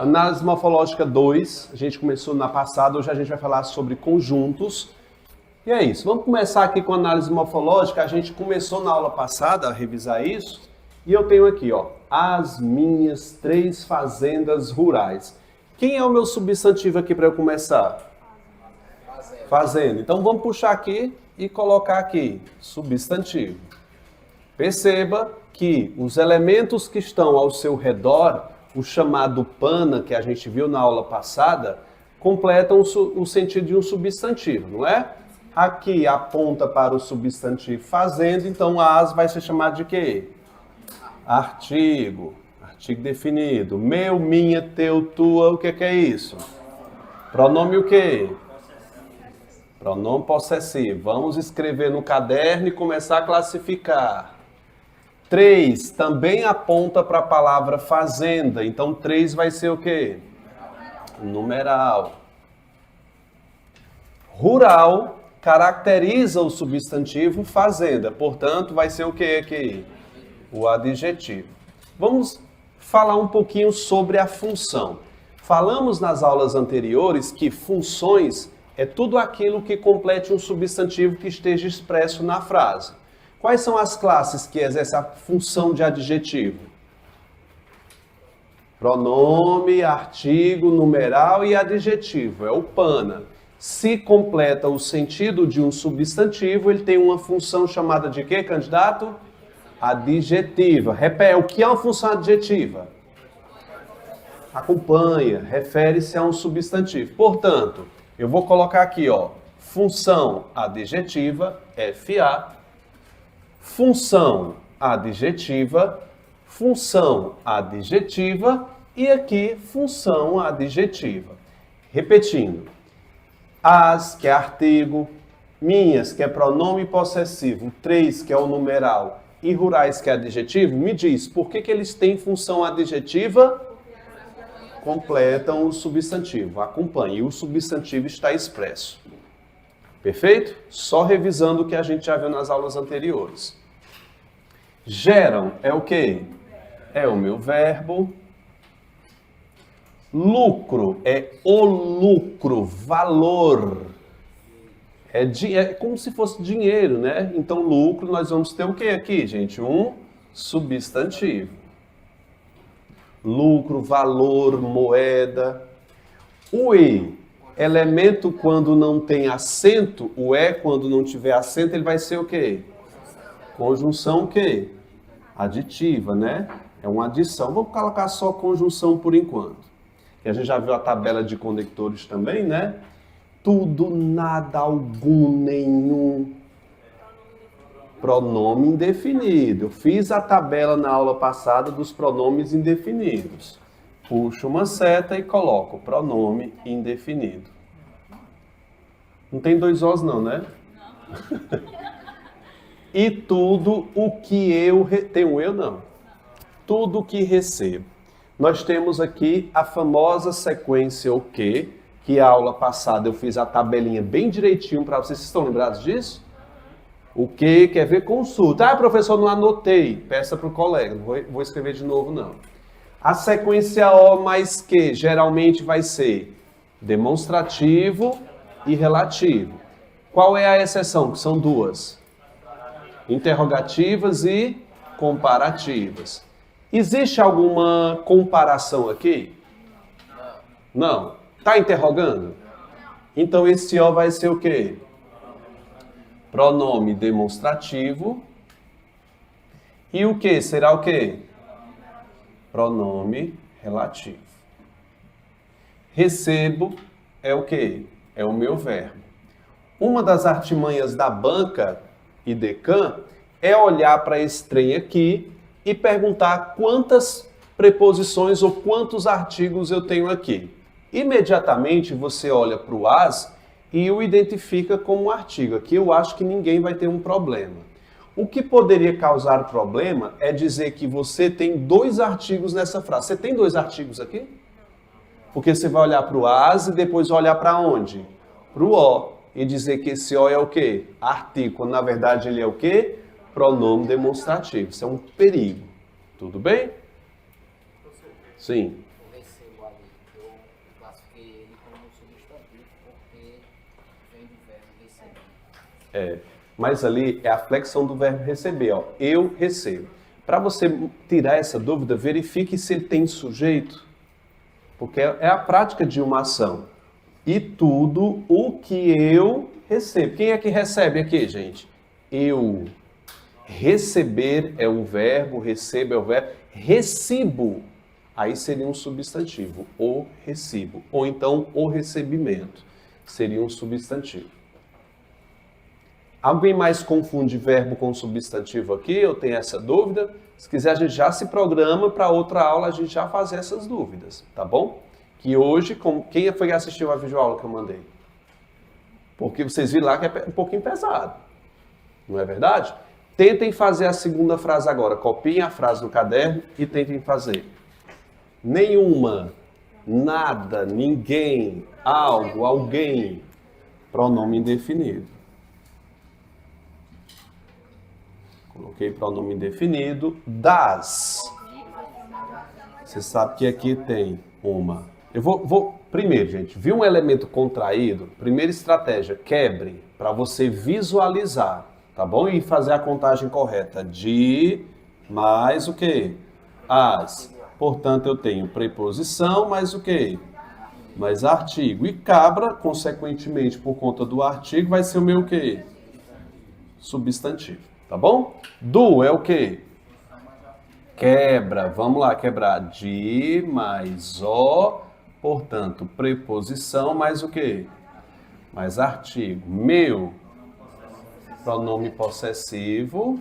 Análise morfológica 2, a gente começou na passada, hoje a gente vai falar sobre conjuntos. E é isso, vamos começar aqui com a análise morfológica. A gente começou na aula passada a revisar isso. E eu tenho aqui, ó, as minhas 3 fazendas rurais. Quem é o meu substantivo aqui para eu começar? Fazenda. Então vamos puxar aqui e colocar aqui, substantivo. Perceba que os elementos que estão ao seu redor, o chamado pana, que a gente viu na aula passada, completam o sentido de um substantivo, não é? Aqui aponta para o substantivo fazenda, então as vai ser chamado de quê? Artigo. Artigo definido. Meu, minha, teu, tua, o que é isso? Pronome o quê? Pronome possessivo. Vamos escrever no caderno e começar a classificar. 3 também aponta para a palavra fazenda. Então 3 vai ser o quê? Numeral. Rural caracteriza o substantivo fazenda. Portanto, vai ser o quê aqui? O adjetivo. Vamos falar um pouquinho sobre a função. Falamos nas aulas anteriores que funções é tudo aquilo que complete um substantivo que esteja expresso na frase. Quais são as classes que exercem a função de adjetivo? Pronome, artigo, numeral e adjetivo. É o pana. Se completa o sentido de um substantivo, ele tem uma função chamada de quê, candidato? Adjetiva. Repete, o que é uma função adjetiva? Acompanha, refere-se a um substantivo. Portanto, eu vou colocar aqui, ó, função adjetiva, FA, função adjetiva e aqui função adjetiva. Repetindo, as, que é artigo, minhas, que é pronome possessivo, 3, que é o numeral, e rurais, que é adjetivo, me diz, por que eles têm função adjetiva? Completam o substantivo, acompanhe, e o substantivo está expresso. Perfeito? Só revisando o que a gente já viu nas aulas anteriores. Geram é o quê? É o meu verbo. Lucro é o lucro, valor. É como se fosse dinheiro, né? Então, lucro, nós vamos ter o quê aqui, gente? Um substantivo. Lucro, valor, moeda. O E, elemento quando não tem acento, o E quando não tiver acento, ele vai ser o quê? Conjunção o quê? Aditiva, né? É uma adição. Vou colocar só conjunção por enquanto. E a gente já viu a tabela de conectores também, né? Tudo, nada, algum, nenhum. Pronome indefinido. Eu fiz a tabela na aula passada dos pronomes indefinidos. Puxo uma seta e coloco pronome indefinido. Não tem 2 Os não, né? Não. E tudo o que eu... Tem um eu não. Tudo o que recebo. Nós temos aqui a famosa sequência o que a aula passada eu fiz a tabelinha bem direitinho para vocês. Vocês estão lembrados disso? O que quer ver? Consulta. Ah, professor, não anotei. Peça para o colega. Não vou escrever de novo, não. A sequência O mais que geralmente vai ser demonstrativo e relativo. Qual é a exceção? Que são 2. Interrogativas e comparativas. Existe alguma comparação aqui? Não. Está interrogando? Então esse O vai ser o quê? Pronome demonstrativo. E o que? Será o quê? Pronome relativo. Recebo é o quê? É o meu verbo. Uma das artimanhas da banca e Decã é olhar para esse trem aqui e perguntar quantas preposições ou quantos artigos eu tenho aqui. Imediatamente você olha para o as e o identifica como um artigo. Aqui eu acho que ninguém vai ter um problema. O que poderia causar problema é dizer que você tem 2 artigos nessa frase. Você tem 2 artigos aqui? Porque você vai olhar para o as e depois vai olhar para onde? Para o O. E dizer que esse O é o quê? Artigo. Quando na verdade ele é o quê? Pronome demonstrativo. Isso é um perigo. Tudo bem? Sim. Mas ali é a flexão do verbo receber, ó. Eu recebo. Para você tirar essa dúvida, verifique se ele tem sujeito, porque é a prática de uma ação. E tudo o que eu recebo. Quem é que recebe aqui, gente? Eu. Receber é o verbo, recebo é o verbo. Recibo, aí seria um substantivo. O recibo. Ou então o recebimento seria um substantivo. Alguém mais confunde verbo com substantivo aqui? Eu tenho essa dúvida. Se quiser, a gente já se programa para outra aula, a gente já fazer essas dúvidas, tá bom? Que hoje, quem foi que assistiu a videoaula que eu mandei? Porque vocês viram lá que é um pouquinho pesado. Não é verdade? Tentem fazer a segunda frase agora. Copiem a frase no caderno e tentem fazer. Nenhuma, nada, ninguém, algo, alguém. Pronome indefinido. Coloquei pronome indefinido. Das. Você sabe que aqui tem uma. Eu vou primeiro, gente, viu um elemento contraído? Primeira estratégia, quebre para você visualizar, tá bom? E fazer a contagem correta. De mais o quê? As. Portanto, eu tenho preposição mais o quê? Mais artigo. E cabra, consequentemente, por conta do artigo, vai ser o meu o quê? Substantivo. Tá bom? Do é o quê? Quebra. Vamos lá, quebrar. De mais o, portanto, preposição mais o quê? Mais artigo. Meu, pronome possessivo.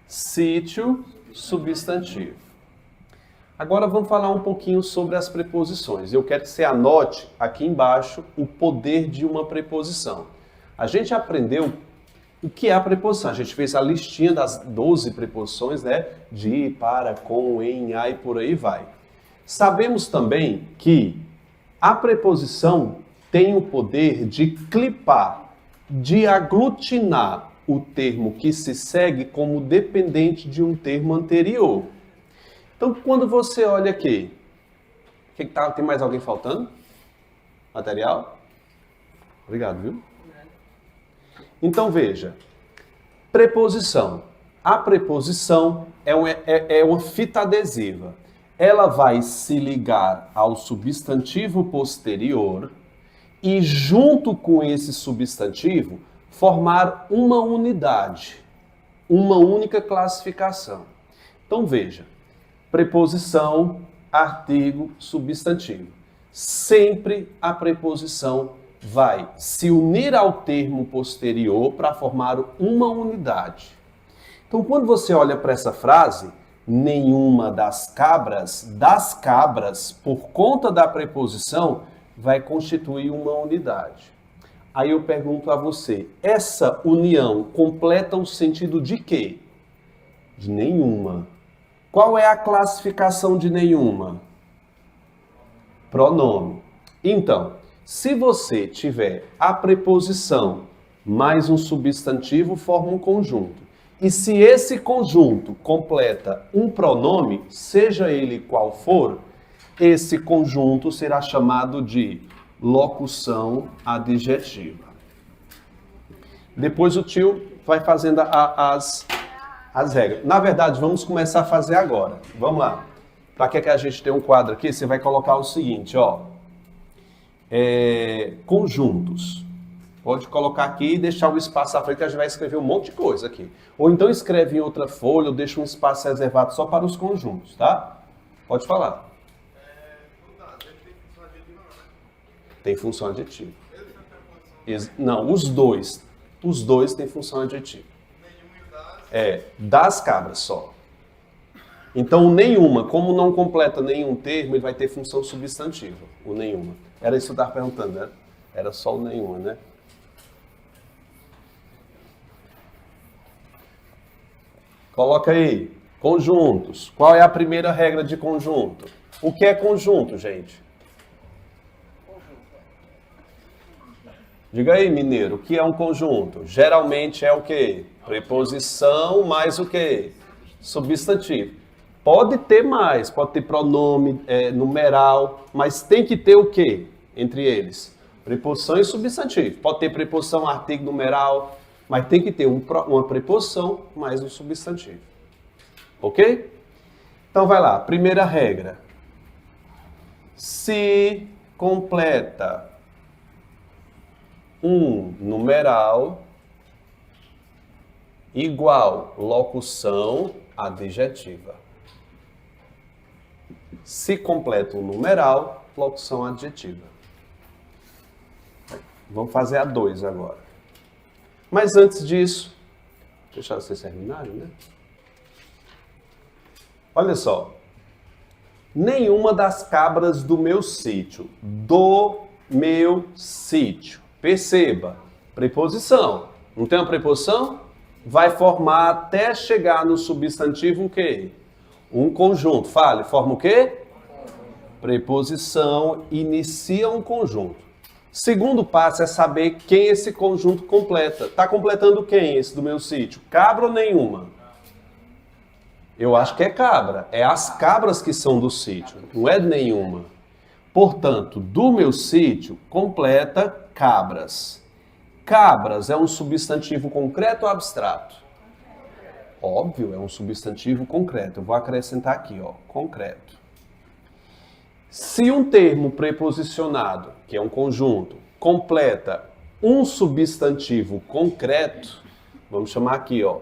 Sítio, substantivo. Agora vamos falar um pouquinho sobre as preposições. Eu quero que você anote aqui embaixo o poder de uma preposição. A gente aprendeu o que é a preposição. A gente fez a listinha das 12 preposições, né? De, para, com, em, a e por aí vai. Sabemos também que a preposição tem o poder de clipar, de aglutinar o termo que se segue como dependente de um termo anterior. Então, quando você olha aqui, tem mais alguém faltando? Material? Obrigado, viu? Então, veja, preposição. A preposição é uma fita adesiva. Ela vai se ligar ao substantivo posterior e, junto com esse substantivo, formar uma unidade, uma única classificação. Então, veja, preposição, artigo, substantivo. Sempre a preposição vai se unir ao termo posterior para formar uma unidade. Então, quando você olha para essa frase, nenhuma das cabras, por conta da preposição, vai constituir uma unidade. Aí eu pergunto a você, essa união completa o sentido de quê? De nenhuma. Qual é a classificação de nenhuma? Pronome. Então, se você tiver a preposição mais um substantivo, forma um conjunto. E se esse conjunto completa um pronome, seja ele qual for, esse conjunto será chamado de locução adjetiva. Depois o tio vai fazendo as regras. Na verdade, vamos começar a fazer agora. Vamos lá. Para que a gente tenha um quadro aqui, você vai colocar o seguinte, ó. Conjuntos. Pode colocar aqui e deixar um espaço à frente que a gente vai escrever um monte de coisa aqui. Ou então escreve em outra folha ou deixa um espaço reservado só para os conjuntos, tá? Pode falar. Tem função adjetiva. Não, os dois. Os dois têm função adjetiva. Das cabras só. Então, o nenhuma, como não completa nenhum termo, ele vai ter função substantiva. O nenhuma. Era isso que eu estava perguntando, né? Era só o nenhuma, né? Coloca aí. Conjuntos. Qual é a primeira regra de conjunto? O que é conjunto, gente? Diga aí, mineiro, o que é um conjunto? Geralmente é o quê? Preposição mais o quê? Substantivo. Pode ter mais, pode ter pronome, numeral, mas tem que ter o quê entre eles? Preposição e substantivo. Pode ter preposição, artigo, numeral, Mas tem que ter uma preposição mais um substantivo. Ok? Então vai lá, primeira regra. Se completa um numeral igual locução adjetiva. Se completa um numeral, locução adjetiva. Vamos fazer a 2 agora. Mas antes disso, deixar vocês terminarem, né? Olha só. Nenhuma das cabras do meu sítio. Do meu sítio. Perceba. Preposição. Não tem uma preposição? Vai formar até chegar no substantivo o quê? Um conjunto. Fale, forma o quê? Preposição inicia um conjunto. Segundo passo é saber quem esse conjunto completa. Está completando quem esse do meu sítio? Cabra ou nenhuma? Eu acho que é cabra. É as cabras que são do sítio, não é nenhuma. Portanto, do meu sítio completa cabras. Cabras é um substantivo concreto ou abstrato? Óbvio, é um substantivo concreto. Eu vou acrescentar aqui, ó, concreto. Se um termo preposicionado, que é um conjunto, completa um substantivo concreto, vamos chamar aqui, ó,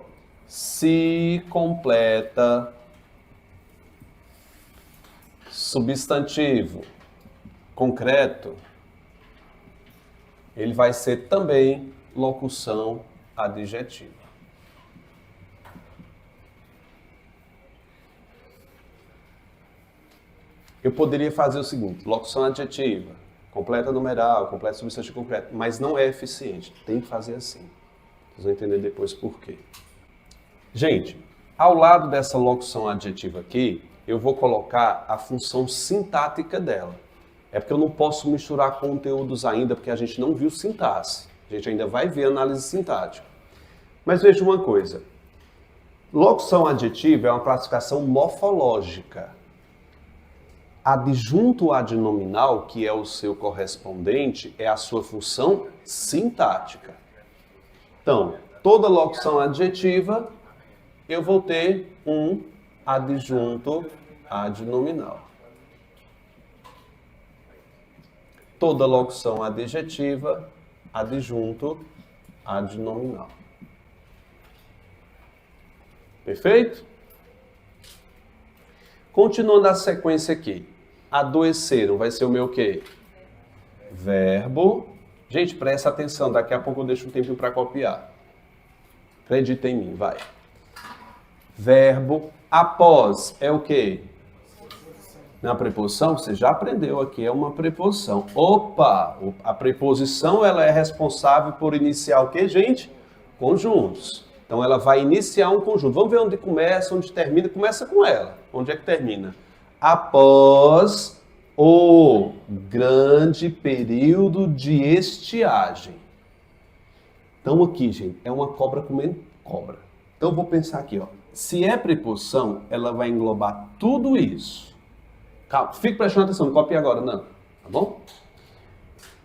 se completa substantivo concreto, ele vai ser também locução adjetiva. Eu poderia fazer o seguinte, locução adjetiva, completa numeral, completa substantivo concreto, mas não é eficiente, tem que fazer assim. Vocês vão entender depois por quê. Gente, ao lado dessa locução adjetiva aqui, eu vou colocar a função sintática dela. É porque eu não posso misturar conteúdos ainda, porque a gente não viu sintaxe. A gente ainda vai ver análise sintática. Mas veja uma coisa. Locução adjetiva é uma classificação morfológica. Adjunto adnominal, que é o seu correspondente, é a sua função sintática. Então, toda locução adjetiva, eu vou ter um adjunto adnominal. Toda locução adjetiva, adjunto adnominal. Perfeito? Continuando a sequência aqui. Adoeceram vai ser o meu quê? Verbo. Gente, presta atenção, daqui a pouco eu deixo um tempinho para copiar. Acredita em mim, vai. Verbo após é o quê? Na preposição, você já aprendeu aqui, é uma preposição. Opa! A preposição ela é responsável por iniciar o quê, gente? Conjuntos. Então ela vai iniciar um conjunto. Vamos ver onde começa, onde termina. Começa com ela. Onde é que termina? Após o grande período de estiagem. Então aqui, gente, é uma cobra comendo cobra. Então eu vou pensar aqui, ó. Se é preposição, ela vai englobar tudo isso. Calma, fique prestando atenção, não copie agora, não. Tá bom?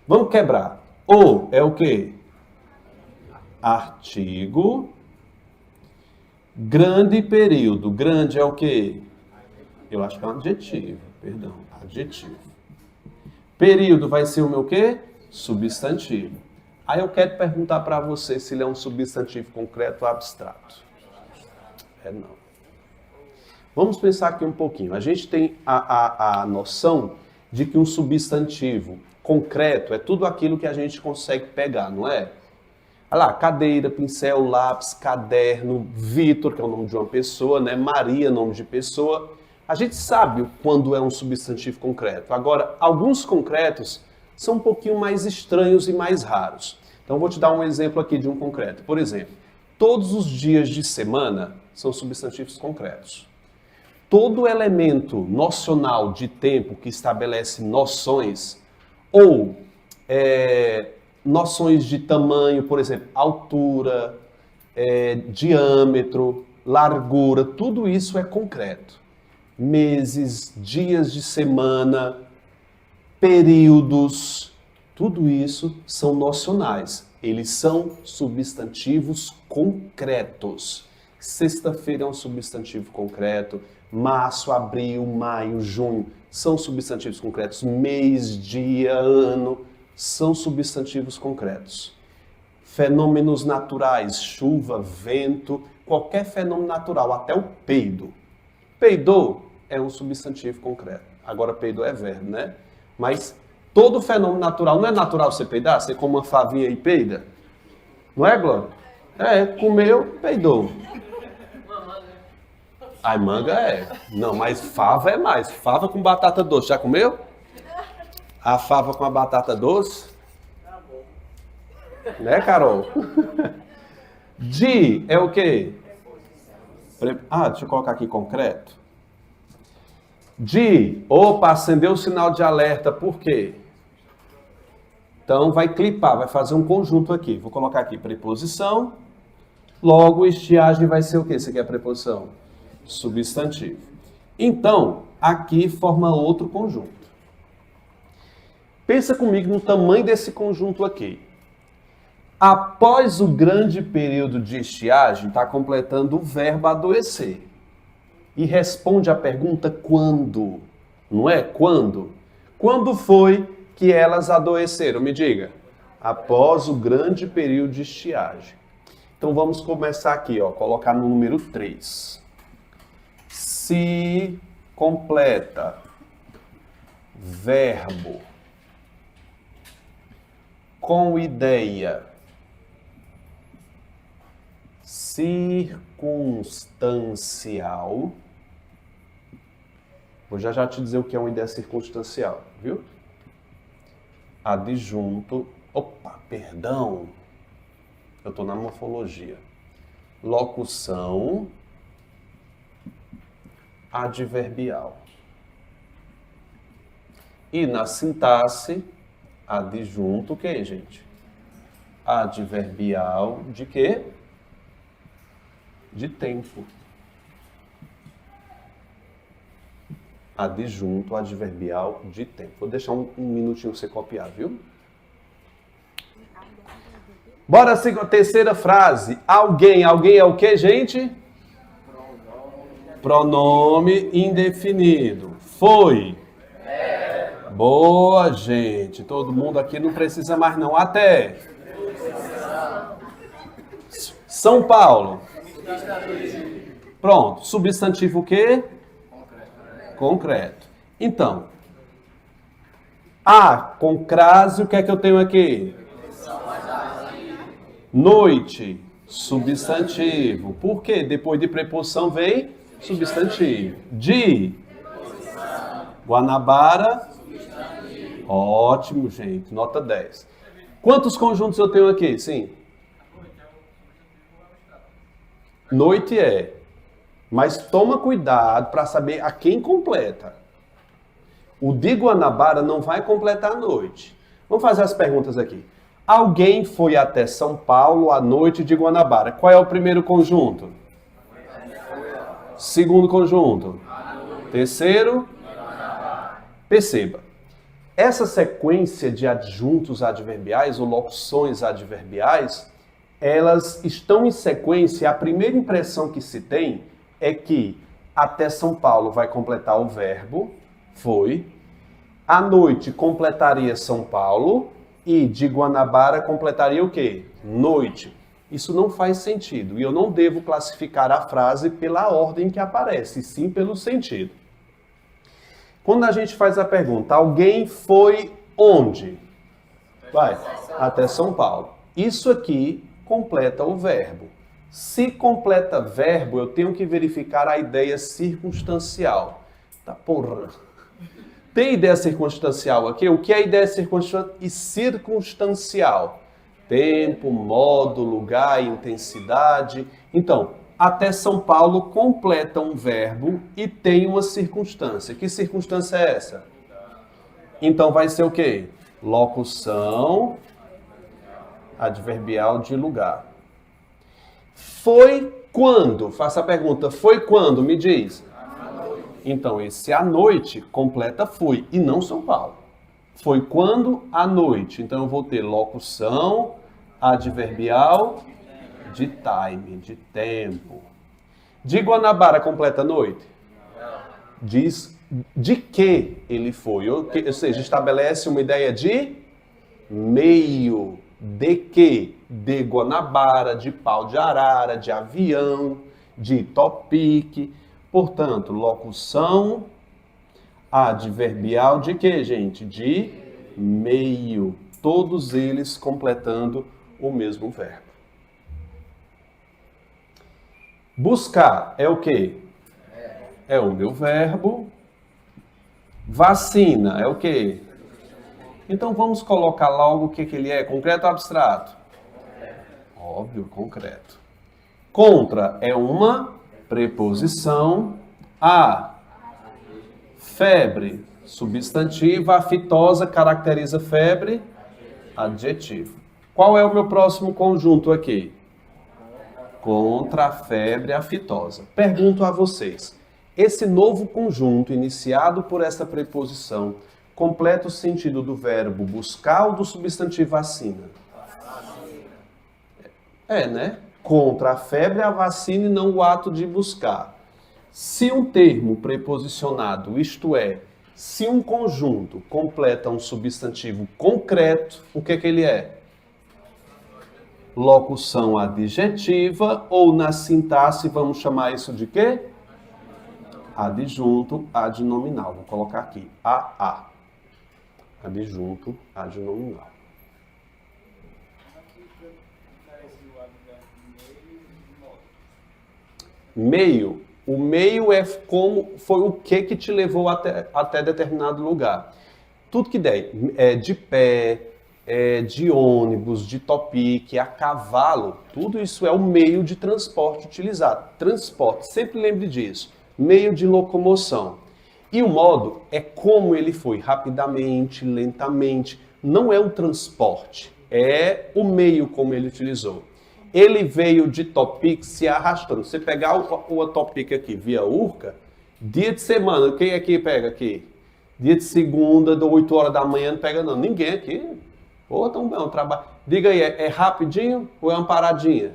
Vamos quebrar. O é o quê? Artigo. Grande período. Grande é o quê? Eu acho que é um adjetivo. Perdão, adjetivo. Período vai ser o meu quê? Substantivo. Aí eu quero perguntar para você se ele é um substantivo concreto ou abstrato. É não. Vamos pensar aqui um pouquinho. A gente tem a noção de que um substantivo concreto é tudo aquilo que a gente consegue pegar, não é? Olha lá, cadeira, pincel, lápis, caderno, Vitor, que é o nome de uma pessoa, né? Maria, nome de pessoa. A gente sabe quando é um substantivo concreto. Agora, alguns concretos são um pouquinho mais estranhos e mais raros. Então, eu vou te dar um exemplo aqui de um concreto. Por exemplo, todos os dias de semana são substantivos concretos. Todo elemento nocional de tempo que estabelece noções ou noções de tamanho, por exemplo, altura, diâmetro, largura, tudo isso é concreto. Meses, dias de semana, períodos, tudo isso são nocionais. Eles são substantivos concretos. Sexta-feira é um substantivo concreto. Março, abril, maio, junho são substantivos concretos. Mês, dia, ano são substantivos concretos. Fenômenos naturais, chuva, vento, qualquer fenômeno natural, até o peido. Peidou é um substantivo concreto. Agora, peidou é verbo, né? Mas todo fenômeno natural, não é natural você peidar? Você come uma favinha e peida? Não é, Glória? É, comeu, peidou. Ai, manga é. Não, mas fava é mais. Fava com batata doce. Já comeu? A fava com a batata doce? Né, Carol? De é o quê? Deixa eu colocar aqui concreto. De, opa, acendeu o sinal de alerta, por quê? Então vai clipar, vai fazer um conjunto aqui. Vou colocar aqui preposição. Logo, estiagem vai ser o quê? Você quer a preposição? Substantivo. Então, aqui forma outro conjunto. Pensa comigo no tamanho desse conjunto aqui. Após o grande período de estiagem, está completando o verbo adoecer. E responde a pergunta quando. Não é? Quando? Quando foi que elas adoeceram? Me diga. Após o grande período de estiagem. Então vamos começar aqui, ó, colocar no número 3. Se completa verbo com ideia circunstancial. Vou já te dizer o que é uma ideia circunstancial, viu? Adjunto. Opa, perdão. Eu estou na morfologia. Locução adverbial. E na sintaxe, adjunto o que, gente? Adverbial de quê? De tempo. Adjunto adverbial de tempo. Vou deixar um minutinho pra você copiar, viu? Bora seguir a terceira frase. Alguém. Alguém é o que, gente? Pronome indefinido. Foi. Boa, gente. Todo mundo aqui não precisa mais não. Até. São Paulo. Pronto. Substantivo o quê? Concreto. Então. Com crase, o que é que eu tenho aqui? Noite. Substantivo. Por quê? Depois de preposição vem substantivo. De. Guanabara. Ótimo, gente. Nota 10. Quantos conjuntos eu tenho aqui? Sim. Noite é. Mas toma cuidado para saber a quem completa. O de Guanabara não vai completar a noite. Vamos fazer as perguntas aqui. Alguém foi até São Paulo à noite de Guanabara. Qual é o primeiro conjunto? Segundo conjunto? Terceiro? Perceba. Essa sequência de adjuntos adverbiais ou locuções adverbiais, elas estão em sequência. A primeira impressão que se tem é que até São Paulo vai completar o verbo, foi. À noite completaria São Paulo e de Guanabara completaria o quê? Noite. Isso não faz sentido e eu não devo classificar a frase pela ordem que aparece, sim pelo sentido. Quando a gente faz a pergunta, alguém foi onde? Vai, até São Paulo. Isso aqui completa o verbo. Se completa verbo, eu tenho que verificar a ideia circunstancial. Tá, porra. Tem ideia circunstancial aqui? O que é ideia circunstancial? Tempo, modo, lugar, intensidade. Então, até São Paulo completa um verbo e tem uma circunstância. Que circunstância é essa? Então vai ser o quê? Locução adverbial de lugar. Foi quando? Faça a pergunta. Foi quando? Me diz. Então esse à noite completa foi e não São Paulo. Foi quando? À noite. Então eu vou ter locução Adverbial de time, de tempo. De Guanabara completa noite? Diz de que ele foi, ou seja, estabelece uma ideia de meio. De que? De Guanabara, de pau de arara, de avião, de topique. Portanto, locução adverbial de que, gente? De meio. Todos eles completando o mesmo verbo. Buscar é o quê? É o meu verbo. Vacina é o quê? Então vamos colocar logo o que ele é, concreto ou abstrato? Óbvio, concreto. Contra é uma preposição. A, febre, substantivo. Aftosa caracteriza febre, adjetivo. Qual é o meu próximo conjunto aqui? Contra a febre aftosa. Pergunto a vocês, esse novo conjunto iniciado por essa preposição completa o sentido do verbo buscar ou do substantivo vacina? Né? Contra a febre, a vacina e não o ato de buscar. Se um termo preposicionado, isto é, se um conjunto completa um substantivo concreto, o que ele é? Locução adjetiva, ou na sintaxe vamos chamar isso de quê? Adjunto adnominal. Vou colocar aqui, AA. Adjunto adnominal. Meio. O meio é como foi o que te levou até determinado lugar. Tudo que der, de pé, de ônibus, de topique, a cavalo, tudo isso é o meio de transporte utilizado. Transporte, sempre lembre disso. Meio de locomoção. E o modo é como ele foi, rapidamente, lentamente. Não é um transporte, é o meio como ele utilizou. Ele veio de topique se arrastando. Você pegar o topique aqui via Urca, dia de semana, quem aqui pega aqui? Dia de segunda, de 8 horas da manhã, não pega não. Ninguém aqui. Pô, tão bem, trabalho. Diga aí, é rapidinho ou é uma paradinha?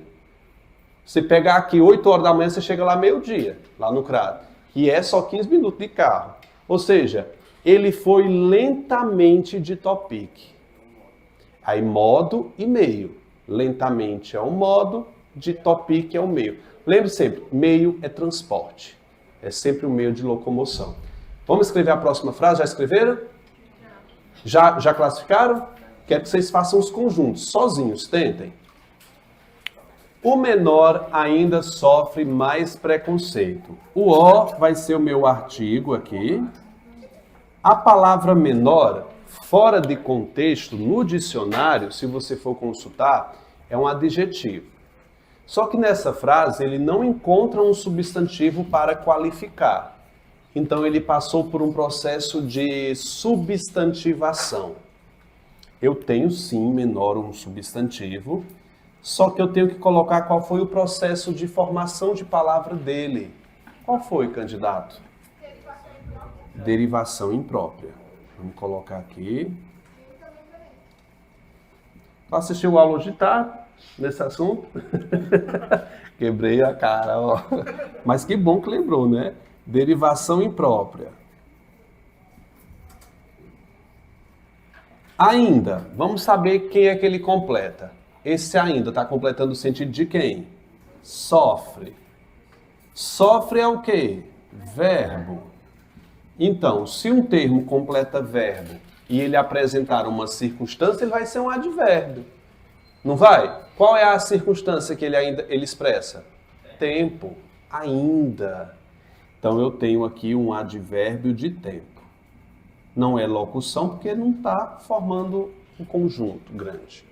Você pegar aqui 8 horas da manhã, você chega lá meio-dia, lá no Crato. E é só 15 minutos de carro. Ou seja, ele foi lentamente de topique. Aí modo e meio. Lentamente é o modo, de topique é o meio. Lembre sempre, meio é transporte. É sempre um meio de locomoção. Vamos escrever a próxima frase? Já escreveram? Já classificaram? Quero que vocês façam os conjuntos, sozinhos, tentem. O menor ainda sofre mais preconceito. O O vai ser o meu artigo aqui. A palavra menor, fora de contexto, no dicionário, se você for consultar, é um adjetivo. Só que nessa frase ele não encontra um substantivo para qualificar. Então ele passou por um processo de substantivação. Eu tenho sim, menor, um substantivo, só que eu tenho que colocar qual foi o processo de formação de palavra dele. Qual foi, candidato? Derivação imprópria. Vamos colocar aqui. Assistiu a aula de tarde nesse assunto? Quebrei a cara, ó. Mas que bom que lembrou, né? Derivação imprópria. Ainda, vamos saber quem é que ele completa. Esse ainda está completando o sentido de quem? Sofre. Sofre é o quê? Verbo. Então, se um termo completa verbo e ele apresentar uma circunstância, ele vai ser um advérbio. Não vai? Qual é a circunstância que ele expressa? Tempo. Ainda. Então, eu tenho aqui um advérbio de tempo. Não é locução, porque não está formando um conjunto grande.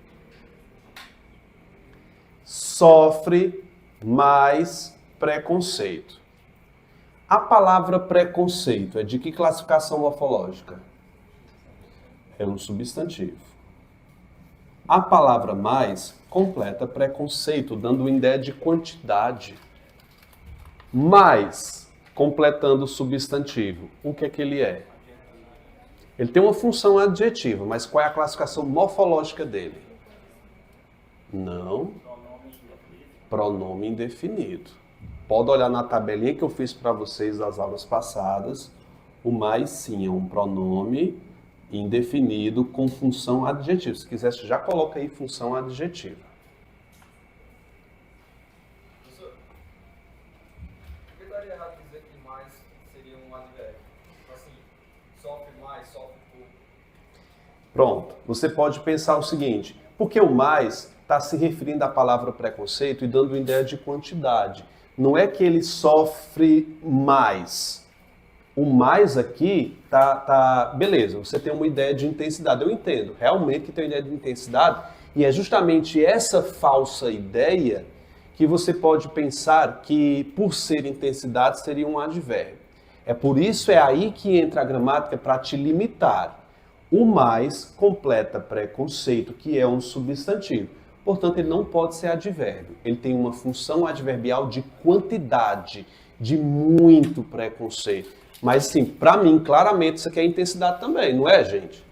Sofre mais preconceito. A palavra preconceito é de que classificação morfológica? É um substantivo. A palavra mais completa preconceito, dando uma ideia de quantidade. Mais, completando o substantivo. O que é que ele é? Ele tem uma função adjetiva, mas qual é a classificação morfológica dele? Não. Pronome indefinido. Pode olhar na tabelinha que eu fiz para vocês das aulas passadas. O mais sim é um pronome indefinido com função adjetiva. Se quiser, você já coloca aí função adjetiva. Professor, por que daria errado dizer que mais seria um advérbio? Assim, sofre mais, sofre pouco. Pronto. Você pode pensar o seguinte, porque o mais está se referindo à palavra preconceito e dando ideia de quantidade. Não é que ele sofre mais. O mais aqui beleza, você tem uma ideia de intensidade. Eu entendo, realmente que tem uma ideia de intensidade, e é justamente essa falsa ideia que você pode pensar que, por ser intensidade, seria um advérbio. É por isso, é aí que entra a gramática para te limitar. O mais completa preconceito, que é um substantivo. Portanto, ele não pode ser advérbio. Ele tem uma função adverbial de quantidade, de muito preconceito. Mas, sim, para mim, claramente, isso aqui é intensidade também, não é, gente?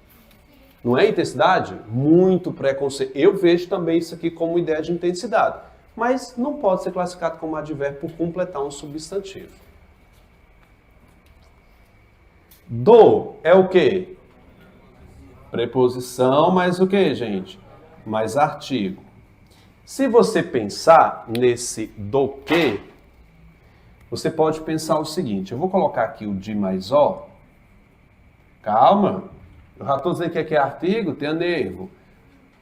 Não é intensidade? Muito preconceito. Eu vejo também isso aqui como ideia de intensidade. Mas não pode ser classificado como advérbio por completar um substantivo. Do é o quê? Preposição, mais o quê, gente? Mais artigo. Se você pensar nesse do que, você pode pensar o seguinte, eu vou colocar aqui o de mais o. Calma, eu já estou dizendo que aqui é artigo, tenha nervo.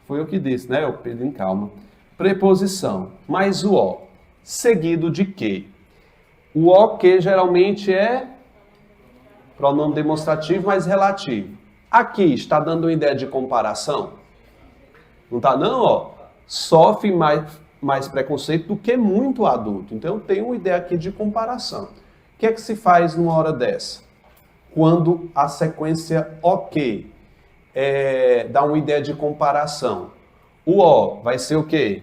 Foi eu que disse, né? Eu pedi em calma. Preposição, mais o o, seguido de que? O o que geralmente é pronome demonstrativo, mas relativo. Aqui está dando uma ideia de comparação? Não está não, ó? Sofre mais preconceito do que muito adulto. Então, eu tenho uma ideia aqui de comparação. O que é que se faz numa hora dessa? Quando a sequência ok dá uma ideia de comparação. O O vai ser o quê?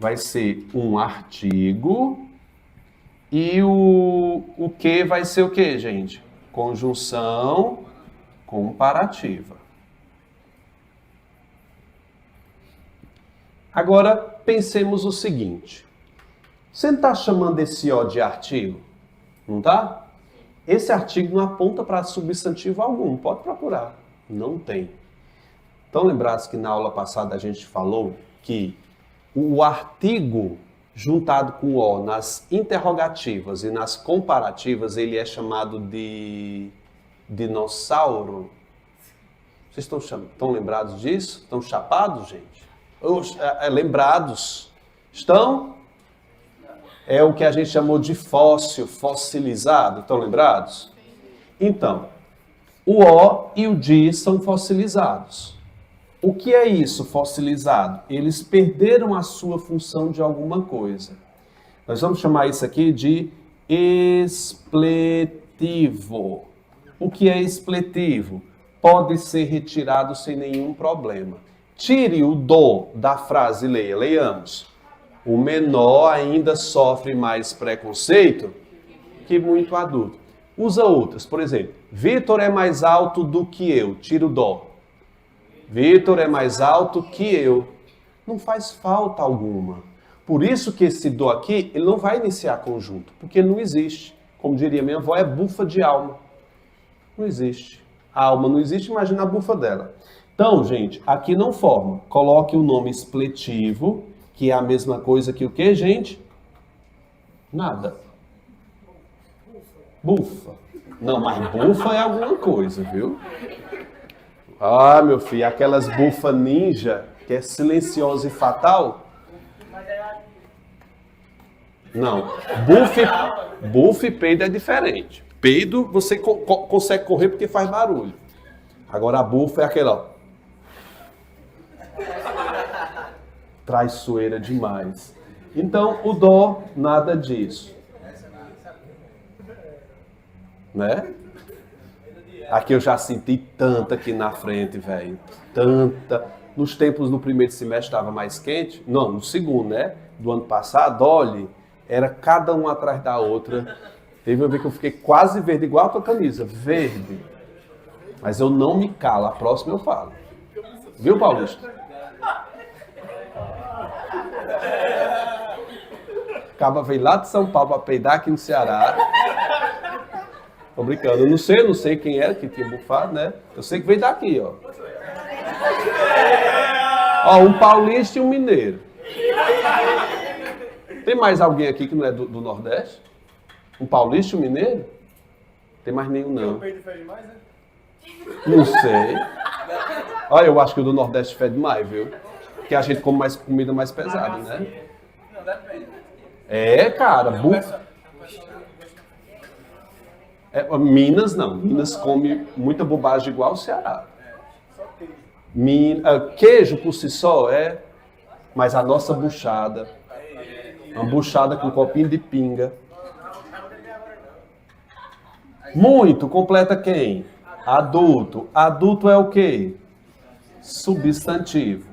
Vai ser um artigo. E o que vai ser o quê, gente? Conjunção comparativa. Agora, pensemos o seguinte. Você não está chamando esse O de artigo? Não está? Esse artigo não aponta para substantivo algum. Pode procurar. Não tem. Então, lembrados que na aula passada a gente falou que o artigo juntado com o nas interrogativas e nas comparativas, ele é chamado de dinossauro. Vocês estão lembrados disso? Estão chapados, gente? Lembrados? Estão? É o que a gente chamou de fóssil, fossilizado. Estão lembrados? Então, o O e o de são fossilizados. O que é isso, fossilizado? Eles perderam a sua função de alguma coisa. Nós vamos chamar isso aqui de expletivo. O que é expletivo? Pode ser retirado sem nenhum problema. Tire o do da frase e leia. Leiamos. O menor ainda sofre mais preconceito que muito adulto. Usa outras. Por exemplo, Vitor é mais alto do que eu. Tira o do. Vitor é mais alto que eu. Não faz falta alguma. Por isso que esse do aqui, ele não vai iniciar conjunto, porque ele não existe. Como diria minha avó, é bufa de alma. Não existe. A alma não existe, imagina a bufa dela. Então, gente, aqui não forma. Coloque o nome expletivo, que é a mesma coisa que o quê, gente? Nada. Bufa. Não, mas bufa é alguma coisa, viu? Ah, meu filho, aquelas bufa ninja, que é silenciosa e fatal. Não, bufa e peido é diferente. Peido você consegue correr porque faz barulho. Agora a bufa é aquela, ó. Traiçoeira demais. Então, o dó, nada disso. Né? Aqui eu já senti tanta aqui na frente, velho. Tanta. Nos tempos do primeiro semestre estava mais quente. Não, no segundo, né? Do ano passado, olhe, era cada uma atrás da outra. Teve uma vez que eu fiquei quase verde, igual a tua camisa, verde. Mas eu não me calo, a próxima eu falo. Viu, Paulista? Acaba veio lá de São Paulo para peidar aqui no Ceará. Tô brincando, eu não sei quem era que tinha bufado, né? Eu sei que veio daqui, ó. Ó, um paulista e um mineiro. Tem mais alguém aqui que não é do Nordeste? Um paulista e um mineiro? Tem mais nenhum, não. Não sei. Olha, eu acho que o do Nordeste fede mais, viu? Porque a gente come mais comida mais pesada, né? Não, depende. É, cara. Minas não. Minas come muita bobagem igual o Ceará. Queijo por si só é, mas a nossa buchada, uma buchada com um copinho de pinga. Muito, completa quem? Adulto. Adulto é o quê? Substantivo.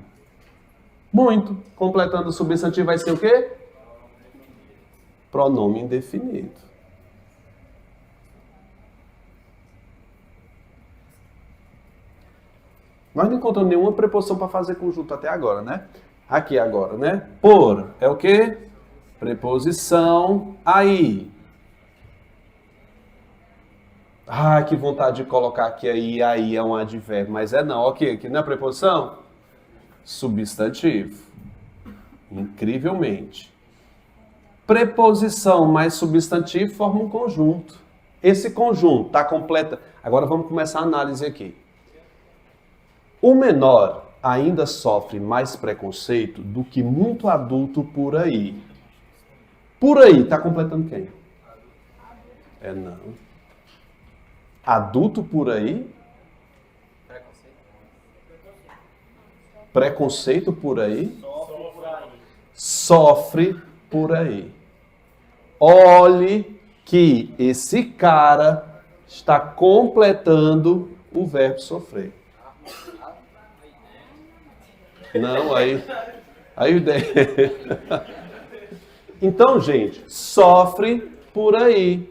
Muito, completando o substantivo vai ser o quê? Pronome indefinido. Nós não encontramos nenhuma preposição para fazer conjunto até agora, né? Aqui agora, né? Por é o quê? Preposição aí. Ah, que vontade de colocar aqui aí é um advérbio, mas é não. Ok, aqui não é preposição? Substantivo. Incrivelmente. Preposição mais substantivo formam um conjunto. Esse conjunto está completo. Agora vamos começar a análise aqui. O menor ainda sofre mais preconceito do que muito adulto por aí. Por aí, está completando quem? É não. Adulto por aí? Preconceito por aí? Sofre por aí. Olhe que esse cara está completando o verbo sofrer. Não, aí Então, gente, sofre por aí.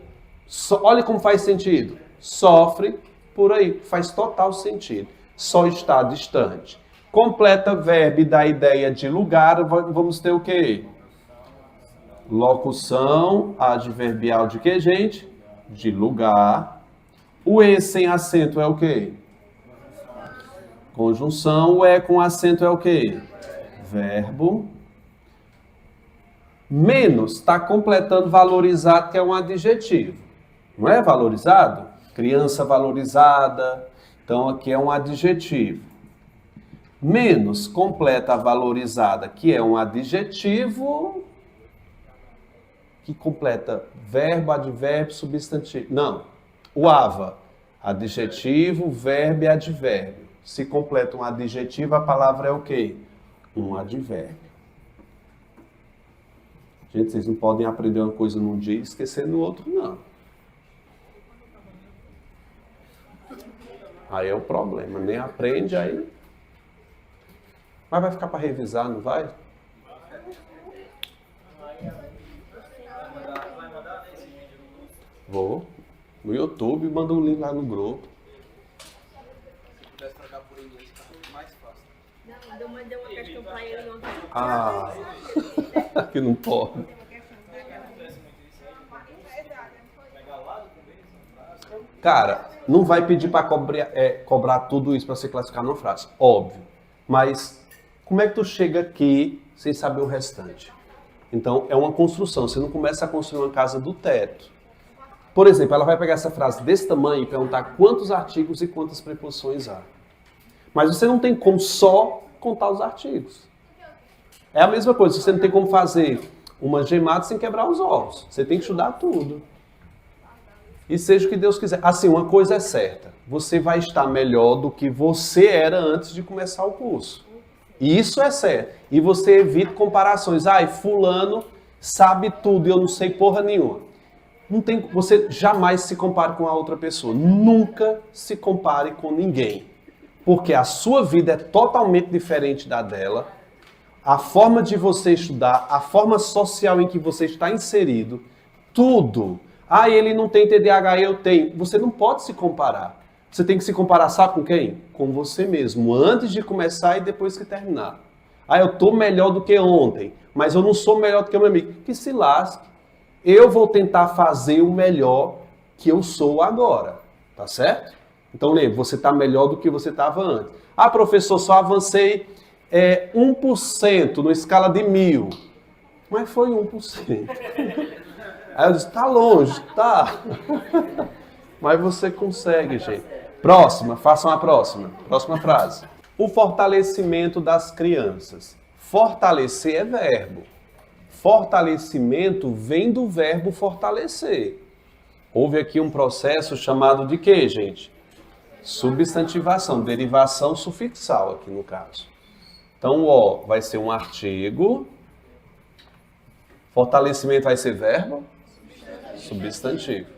Olha como faz sentido. Sofre por aí. Faz total sentido. Só está distante. Completa verbo e dá ideia de lugar. Vamos ter o quê? Locução adverbial de quê, gente? De lugar. O E sem acento é o quê? Conjunção. O E com acento é o quê? Verbo. Menos está completando valorizado, que é um adjetivo. Não é valorizado? Criança valorizada. Então aqui é um adjetivo. Menos completa a valorizada, que é um adjetivo que completa verbo, advérbio, substantivo. Não. O ava, adjetivo, verbo e advérbio. Se completa um adjetivo, a palavra é o quê? Um advérbio. Gente, vocês não podem aprender uma coisa num dia e esquecer no outro, não. Aí é o problema. Nem aprende, aí... Mas vai ficar para revisar, não vai? Vou. No YouTube, manda um link lá no grupo. Se pudesse trocar por inglês, fica mais fácil. Não, eu mandei uma questão para ele ontem. Ah, que não pode. Cara, não vai pedir para cobrar tudo isso para você classificar numa frase. Óbvio. Mas como é que tu chega aqui sem saber o restante? Então, é uma construção. Você não começa a construir uma casa do teto. Por exemplo, ela vai pegar essa frase desse tamanho e perguntar quantos artigos e quantas preposições há. Mas você não tem como só contar os artigos. É a mesma coisa, você não tem como fazer uma gemada sem quebrar os ovos. Você tem que estudar tudo. E seja o que Deus quiser. Assim, uma coisa é certa. Você vai estar melhor do que você era antes de começar o curso. Isso é certo. E você evita comparações. Ai, fulano sabe tudo e eu não sei porra nenhuma. Não tem, você jamais se compare com a outra pessoa. Nunca se compare com ninguém. Porque a sua vida é totalmente diferente da dela. A forma de você estudar, a forma social em que você está inserido, tudo. Ah, ele não tem TDAH, eu tenho. Você não pode se comparar. Você tem que se comparar, sabe com quem? Com você mesmo, antes de começar e depois que terminar. Ah, eu estou melhor do que ontem, mas eu não sou melhor do que o meu amigo. Que se lasque. Eu vou tentar fazer o melhor que eu sou agora. Tá certo? Então lembre, você está melhor do que você estava antes. Ah, professor, só avancei 1% na escala de 1000. Mas foi 1%. Aí eu disse, tá longe, tá. Mas você consegue, gente. Próxima, façam a próxima. Próxima frase. O fortalecimento das crianças. Fortalecer é verbo. Fortalecimento vem do verbo fortalecer. Houve aqui um processo chamado de quê, gente? Substantivação, derivação sufixal aqui no caso. Então, o vai ser um artigo. Fortalecimento vai ser verbo? Substantivo.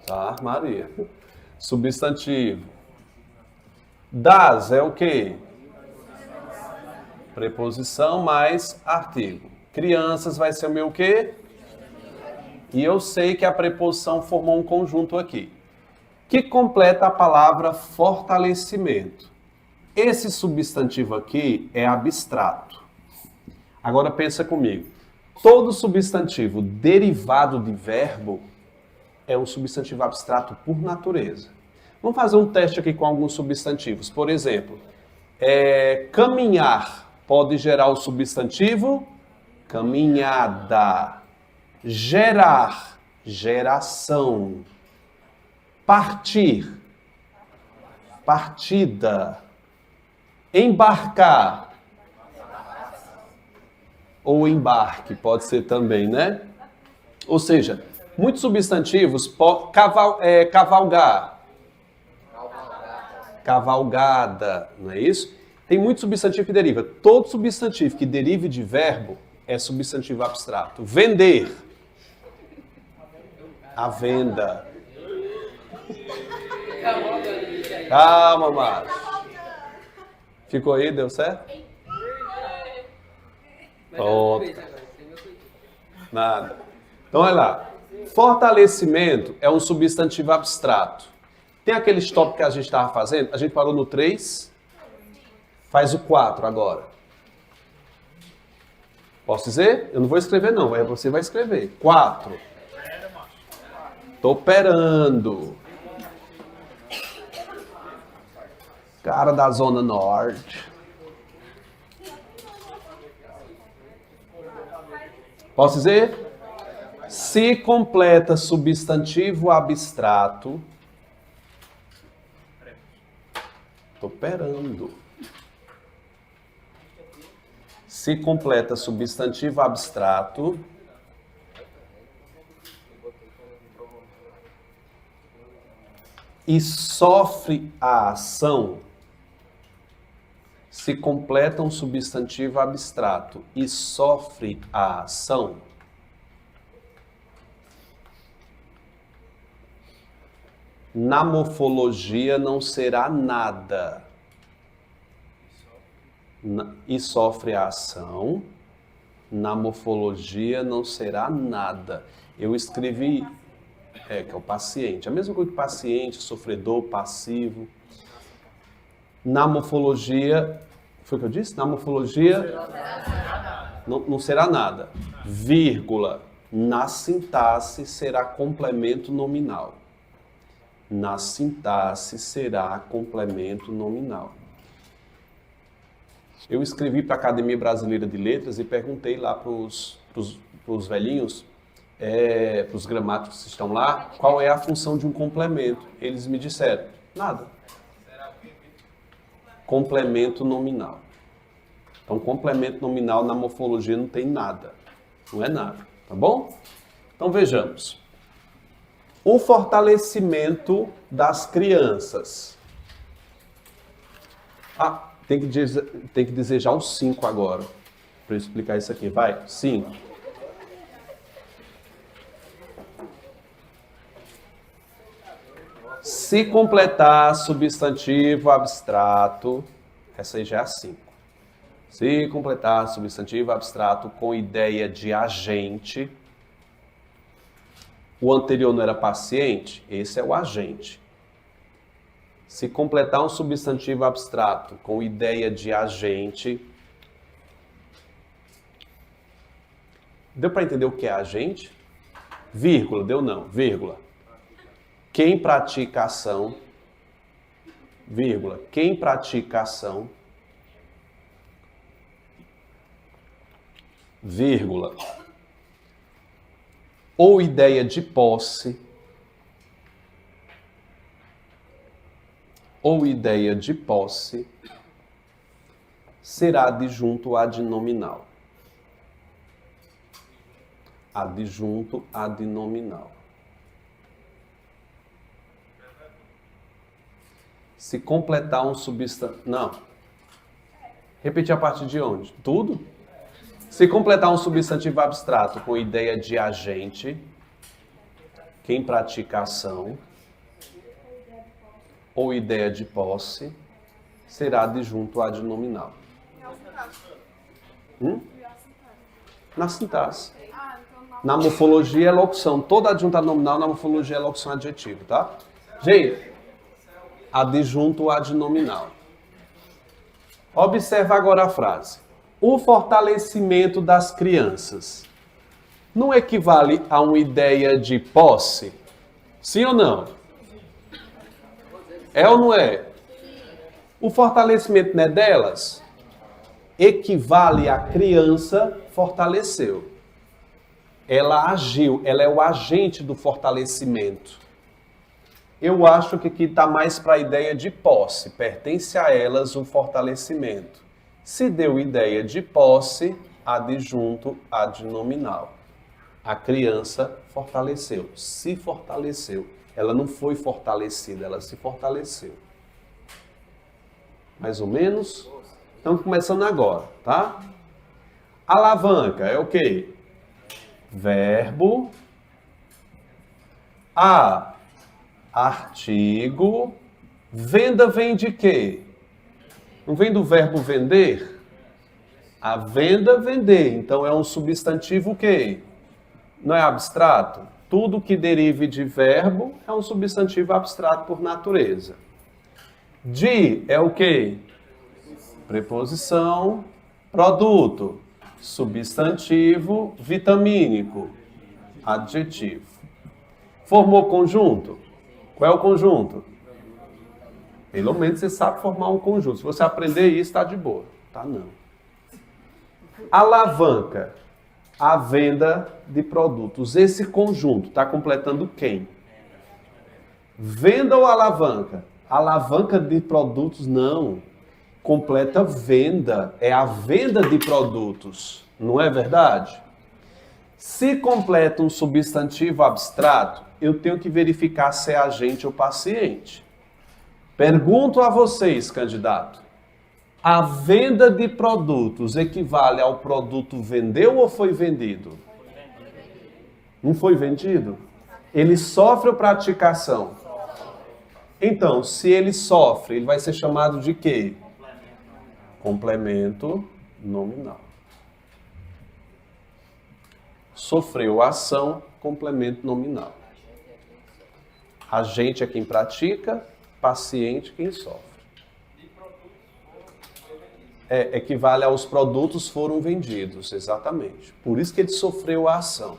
Tá, Maria. Substantivo. Das é o quê? Preposição mais artigo. Crianças vai ser o meu quê? E eu sei que a preposição formou um conjunto aqui, que completa a palavra fortalecimento. Esse substantivo aqui é abstrato. Agora pensa comigo. Todo substantivo derivado de verbo é um substantivo abstrato por natureza. Vamos fazer um teste aqui com alguns substantivos. Por exemplo, caminhar pode gerar o substantivo caminhada. Gerar, geração. Partir, partida. Embarcar ou embarque, pode ser também, né? Ou seja, muitos substantivos, cavalgar, cavalgada, não é isso? Tem muito substantivo que deriva. Todo substantivo que derive de verbo é substantivo abstrato. Vender, a venda. Calma, macho. Ficou aí, deu certo? Pronto. Nada. Então, olha lá. Fortalecimento é um substantivo abstrato. Tem aquele stop que a gente estava fazendo? A gente parou no 3. Faz o 4 agora. Posso dizer? Eu não vou escrever não, você vai escrever. 4. Tô operando. Cara da Zona Norte. Posso dizer? Se completa substantivo abstrato. Tô operando. Se completa substantivo abstrato. E sofre a ação. Se completa um substantivo abstrato e sofre a ação. Na morfologia não será nada. E sofre a ação. Na morfologia não será nada. Eu escrevi, que é o paciente. A mesma coisa que paciente, sofredor, passivo. Na morfologia, foi o que eu disse? Na morfologia não será nada. Vírgula. Na sintaxe será complemento nominal. Na sintaxe será complemento nominal. Eu escrevi para a Academia Brasileira de Letras e perguntei lá para os velhinhos, para os gramáticos que estão lá, qual é a função de um complemento. Eles me disseram, nada. Complemento nominal. Então, complemento nominal na morfologia não tem nada. Não é nada, tá bom? Então, vejamos. O fortalecimento das crianças. Tem que desejar os 5 agora. Para eu explicar isso aqui. Vai, 5. Se completar substantivo abstrato, essa aí já é a 5. Se completar substantivo abstrato com ideia de agente, o anterior não era paciente? Esse é o agente. Se completar um substantivo abstrato com ideia de agente... Deu para entender o que é agente? Vírgula, deu não, vírgula. Quem pratica ação, vírgula, quem pratica ação, vírgula, ou ideia de posse, ou ideia de posse, será adjunto adnominal. Adjunto adnominal. Se completar um substantivo... Não. Repetir a partir de onde? Tudo? Se completar um substantivo abstrato com ideia de agente, quem pratica ação, ou ideia de posse, será adjunto adnominal. Na sintaxe. Na morfologia é locução. Toda adjunta adnominal na morfologia é locução adjetivo, tá? Gente, adjunto adnominal. Observa agora a frase. O fortalecimento das crianças não equivale a uma ideia de posse? Sim ou não? É ou não é? O fortalecimento não é delas? Equivale a criança fortaleceu. Ela agiu, ela é o agente do fortalecimento. Eu acho que aqui está mais para a ideia de posse. Pertence a elas o fortalecimento. Se deu ideia de posse, adjunto adnominal. A criança fortaleceu, se fortaleceu. Ela não foi fortalecida, ela se fortaleceu. Mais ou menos? Estamos começando agora, tá? Alavanca é o quê? Verbo, artigo, venda vem de quê? Não vem do verbo vender? A venda, vender. Então é um substantivo o quê? Não é abstrato? Tudo que derive de verbo é um substantivo abstrato por natureza. De é o quê? Preposição, produto. Substantivo, vitamínico, adjetivo. Formou conjunto? Qual é o conjunto? Pelo menos você sabe formar um conjunto. Se você aprender isso, está de boa. Tá não. Alavanca, a venda de produtos. Esse conjunto está completando quem? Venda ou alavanca? Alavanca de produtos, não. Completa venda, é a venda de produtos, não é verdade? Se completa um substantivo abstrato, eu tenho que verificar se é agente ou paciente. Pergunto a vocês, candidato, a venda de produtos equivale ao produto vendeu ou foi vendido? Não foi vendido? Ele sofre ou pratica ação? Então, se ele sofre, ele vai ser chamado de quê? Complemento nominal. Sofreu ação, complemento nominal. Agente é quem pratica, paciente quem sofre. Equivale aos produtos foram vendidos, exatamente. Por isso que ele sofreu a ação.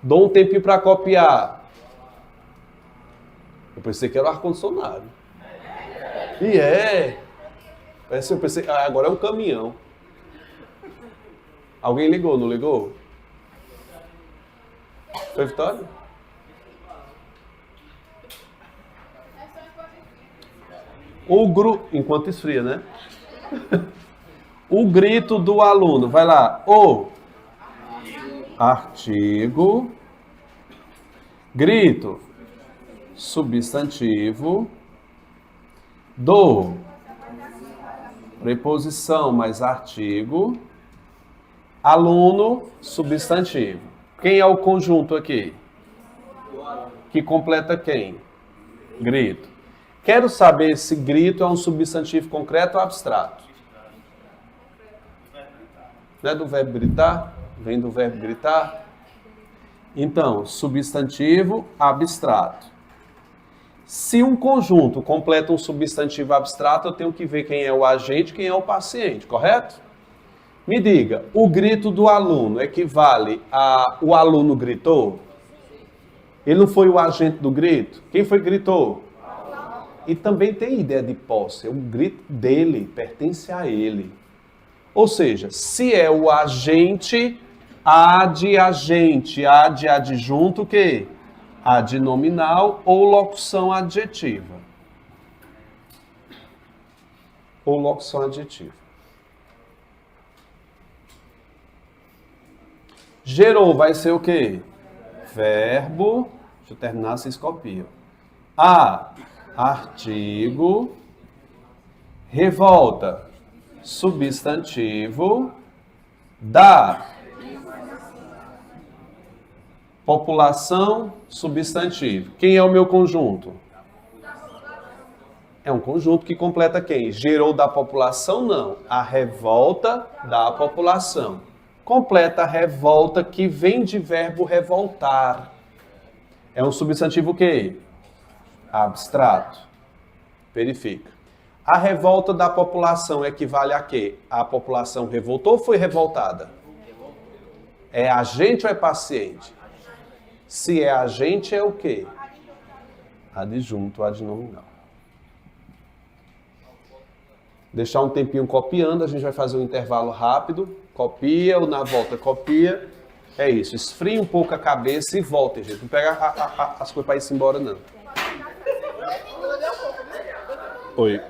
Dou um tempinho para copiar. Eu pensei que era o ar-condicionado. E é... Eu pensei, agora é um caminhão. Alguém ligou, não ligou? Foi Vitória? Enquanto esfria, né? O grito do aluno. Vai lá. O artigo. Grito. Substantivo. Do. Preposição mais artigo. Aluno, substantivo. Quem é o conjunto aqui? Que completa quem? Grito. Quero saber se grito é um substantivo concreto ou abstrato. Não é do verbo gritar? Vem do verbo gritar? Então, substantivo abstrato. Se um conjunto completa um substantivo abstrato, eu tenho que ver quem é o agente e quem é o paciente, correto? Me diga, o grito do aluno equivale a o aluno gritou? Ele não foi o agente do grito? Quem foi que gritou? E também tem ideia de posse, é um grito dele, pertence a ele. Ou seja, se é o agente, há de agente, há de adjunto o quê? Adnominal ou locução adjetiva. Ou locução adjetiva. Gerou vai ser o quê? Verbo. Deixa eu terminar, vocês copiam. Artigo. Revolta. Substantivo. Da. População, substantivo. Quem é o meu conjunto? É um conjunto que completa quem? Gerou da população? Não. A revolta da população. Completa a revolta que vem de verbo revoltar. É um substantivo o quê? Abstrato. Verifica. A revolta da população equivale a quê? A população revoltou ou foi revoltada? É agente ou é paciente? Se é agente, é o quê? Adjunto, adnominal. Deixar um tempinho copiando, a gente vai fazer um intervalo rápido. Copia ou na volta copia. É isso, esfria um pouco a cabeça e volta, gente. Não pega as coisas para ir embora, não. Oi.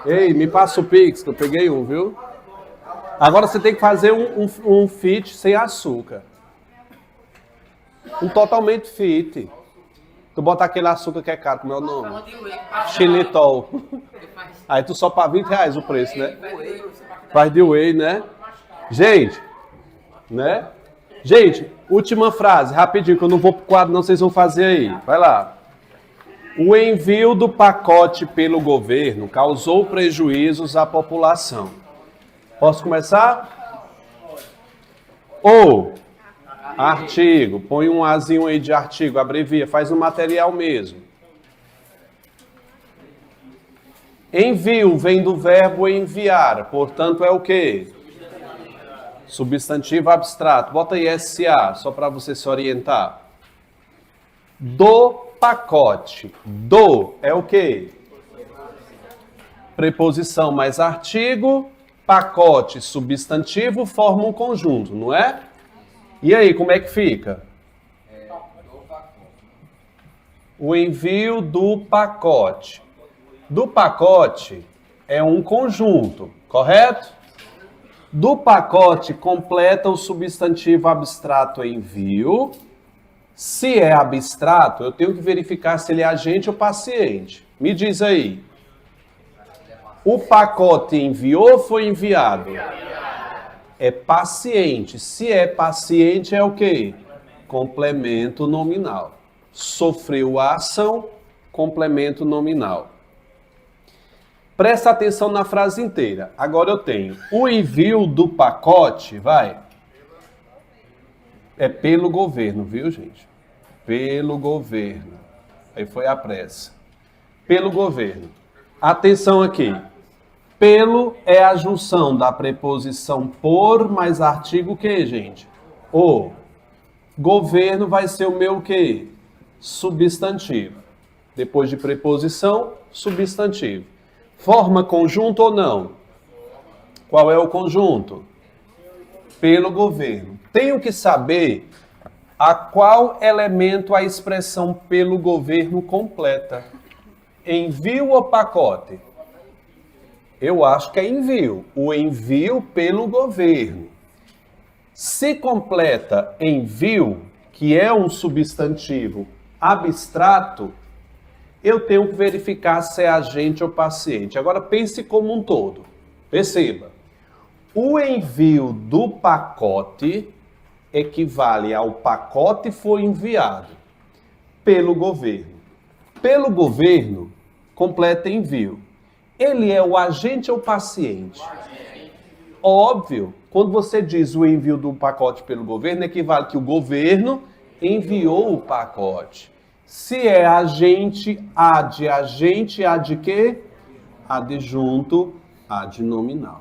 Ei, me passa o Pix, que eu peguei um, viu? Agora você tem que fazer um fit sem açúcar. Um totalmente fit. Tu bota aquele açúcar que é caro, como é o nome? Xilitol. Aí tu só para R$20 o preço, né? Faz de whey, né? Gente, né? Gente, última frase, rapidinho, que eu não vou pro quadro, não, vocês vão fazer aí. Vai lá. O envio do pacote pelo governo causou prejuízos à população. Posso começar? Ou, artigo, põe um azinho aí de artigo, abrevia, faz no material mesmo. Envio vem do verbo enviar, portanto é o quê? Substantivo abstrato. Bota aí SA, só para você se orientar. Do pacote. Do é o quê? Preposição mais artigo. Pacote, substantivo, forma um conjunto, não é? E aí, como é que fica? O envio do pacote. Do pacote é um conjunto, correto? Do pacote completa o substantivo abstrato envio. Se é abstrato, eu tenho que verificar se ele é agente ou paciente. Me diz aí. O pacote enviou ou foi enviado? É paciente. Se é paciente, é o quê? Complemento nominal. Sofreu a ação, complemento nominal. Presta atenção na frase inteira. Agora eu tenho o envio do pacote, vai. É pelo governo, viu, gente? Pelo governo. Aí foi a pressa. Pelo governo. Atenção aqui. Pelo é a junção da preposição por mais artigo que, gente? O. Governo vai ser o meu quê? Substantivo. Depois de preposição, substantivo. Forma conjunto ou não? Qual é o conjunto? Pelo governo. Tenho que saber a qual elemento a expressão pelo governo completa. Envio ou pacote? Eu acho que é envio. O envio pelo governo. Se completa envio, que é um substantivo abstrato, eu tenho que verificar se é agente ou paciente. Agora pense como um todo. Perceba. O envio do pacote equivale ao pacote foi enviado pelo governo. Pelo governo, completa envio. Ele é o agente ou paciente? Óbvio Quando você diz o envio do pacote pelo governo, equivale que o governo enviou o pacote. Se é agente, há de quê? Adjunto, ad nominal.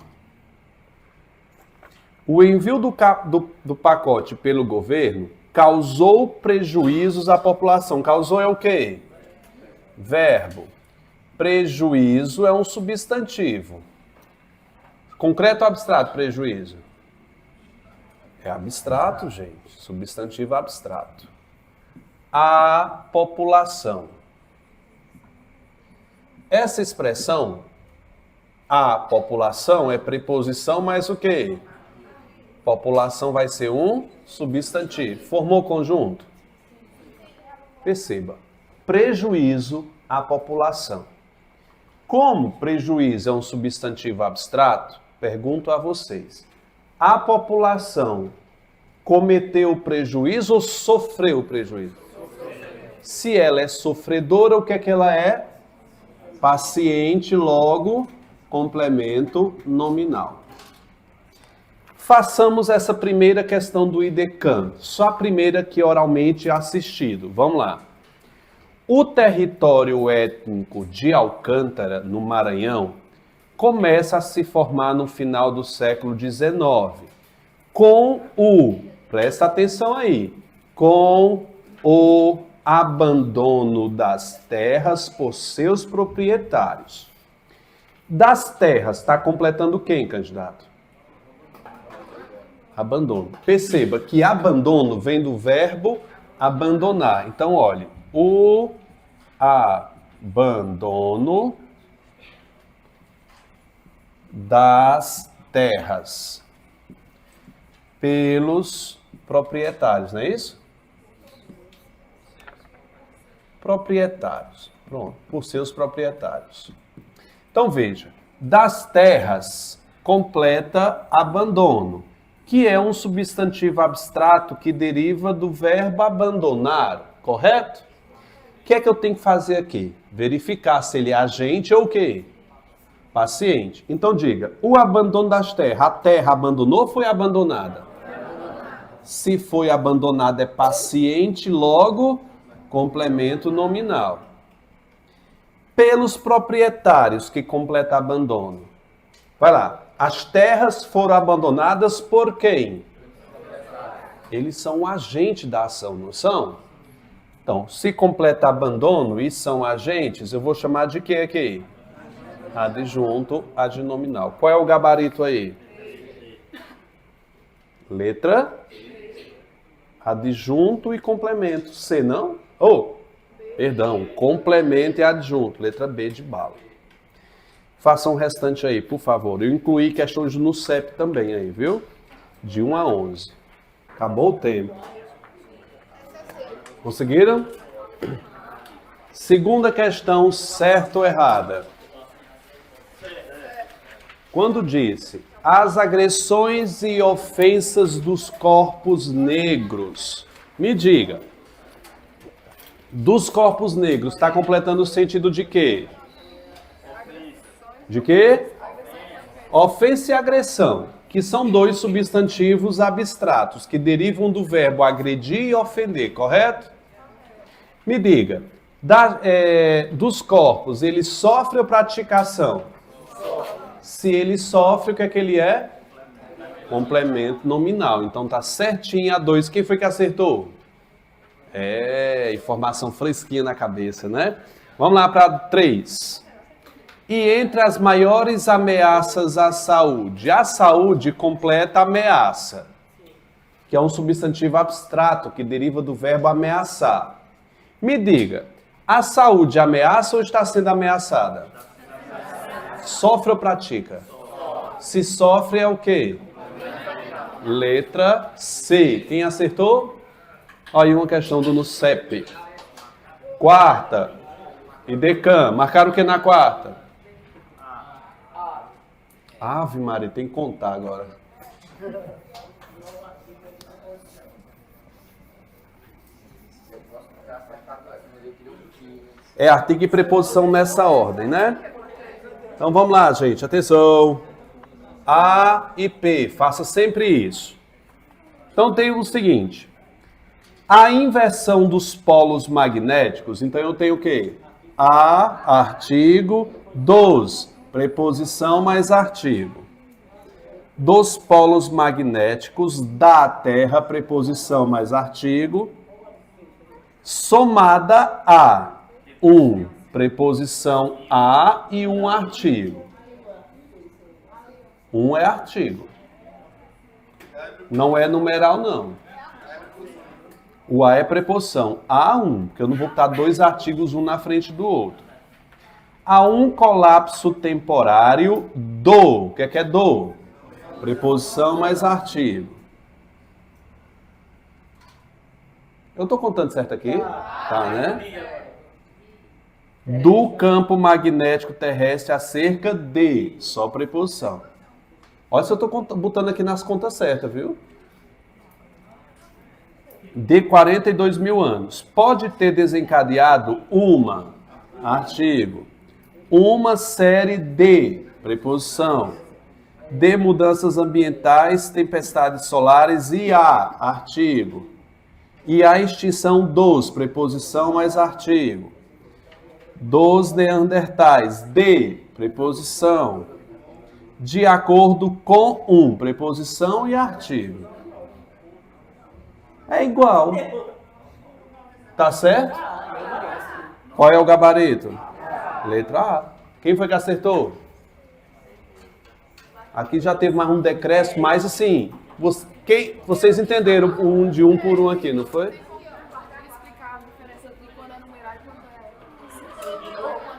O envio do pacote pelo governo causou prejuízos à população. Causou é o quê? Verbo. Prejuízo é um substantivo. Concreto ou abstrato, prejuízo? É abstrato, gente. Substantivo abstrato. A população. Essa expressão, a população, é preposição, mas o quê? População vai ser um substantivo. Formou conjunto? Perceba. Prejuízo à população. Como prejuízo é um substantivo abstrato, pergunto a vocês. A população cometeu prejuízo ou sofreu prejuízo? Se ela é sofredora, o que é que ela é? Paciente, logo, complemento nominal. Façamos essa primeira questão do IDECAM, só a primeira que oralmente é assistido. Vamos lá. O território étnico de Alcântara, no Maranhão, começa a se formar no final do século XIX, presta atenção aí, com o abandono das terras por seus proprietários. Das terras, está completando quem, candidato? Abandono. Perceba que abandono vem do verbo abandonar. Então, olhe, o abandono das terras pelos proprietários, não é isso? Proprietários. Pronto, por seus proprietários. Então veja, das terras completa abandono, que é um substantivo abstrato que deriva do verbo abandonar, correto? O que é que eu tenho que fazer aqui? Verificar se ele é agente ou o quê? Paciente. Então diga, o abandono das terras, a terra abandonou ou foi abandonada? Se foi abandonada é paciente, logo, complemento nominal. Pelos proprietários que completa abandono. Vai lá. As terras foram abandonadas por quem? Eles são o agente da ação, não são? Então, se completa abandono e são agentes, eu vou chamar de quê aqui? Adjunto, adnominal. Qual é o gabarito aí? Letra adjunto e complemento. C, não? Perdão, complemento e adjunto. Letra B de bala. Façam o restante aí, por favor. Eu incluí questões no CEP também aí, viu? De 1 a 11. Acabou o tempo. Conseguiram? Segunda questão, certa ou errada? Quando disse, as agressões e ofensas dos corpos negros. Me diga, dos corpos negros, está completando o sentido de quê? De quê? Ofensa e agressão, que são dois substantivos abstratos, que derivam do verbo agredir e ofender, correto? Me diga, dos corpos, ele sofre ou praticação? Se ele sofre, o que é que ele é? Complemento nominal. Então tá certinho a 2. Quem foi que acertou? Informação fresquinha na cabeça, né? Vamos lá para 3. E entre as maiores ameaças à saúde, a saúde completa ameaça, que é um substantivo abstrato que deriva do verbo ameaçar. Me diga, a saúde ameaça ou está sendo ameaçada? Sofre ou pratica? Se sofre é o quê? Letra C. Quem acertou? Olha aí uma questão do NUCEP. Quarta. IDECAM. Marcaram o que na quarta? Ave Maria, tem que contar agora. É artigo e preposição nessa ordem, né? Então vamos lá, gente. Atenção. A e P. Faça sempre isso. Então tem o seguinte. A inversão dos polos magnéticos, então eu tenho o quê? A, artigo, dos, preposição mais artigo. Dos polos magnéticos da Terra, preposição mais artigo, somada a um, preposição a e um artigo. Um é artigo. Não é numeral, não. O A é preposição. A1, porque eu não vou botar dois artigos um na frente do outro. A um colapso temporário do. O que é do? Preposição mais artigo. Eu estou contando certo aqui? Tá, né? Do campo magnético terrestre acerca de. Só preposição. Olha se eu estou botando aqui nas contas certas, viu? De 42 mil anos. Pode ter desencadeado uma série de, preposição, de mudanças ambientais, tempestades solares e artigo. E a extinção dos, preposição mais artigo. Dos neandertais, de, preposição. De acordo com um, preposição e artigo. É igual. Tá certo? Qual é o gabarito? Letra A. Quem foi que acertou? Aqui já teve mais um decréscimo, mas assim, vocês entenderam um de um por um aqui, não foi?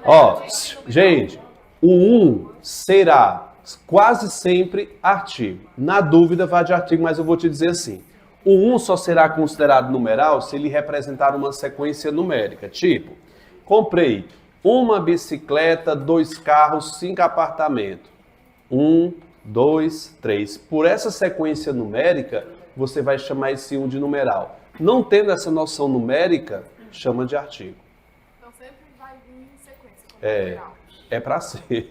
Ó, gente, o 1 será quase sempre artigo. Na dúvida, vá de artigo, mas eu vou te dizer assim. O 1 só será considerado numeral se ele representar uma sequência numérica. Tipo, comprei uma bicicleta, 2 carros, 5 apartamentos. 1, 2, 3. Por essa sequência numérica, você vai chamar esse 1 de numeral. Não tendo essa noção numérica, chama de artigo. Então sempre vai vir em sequência. É para ser.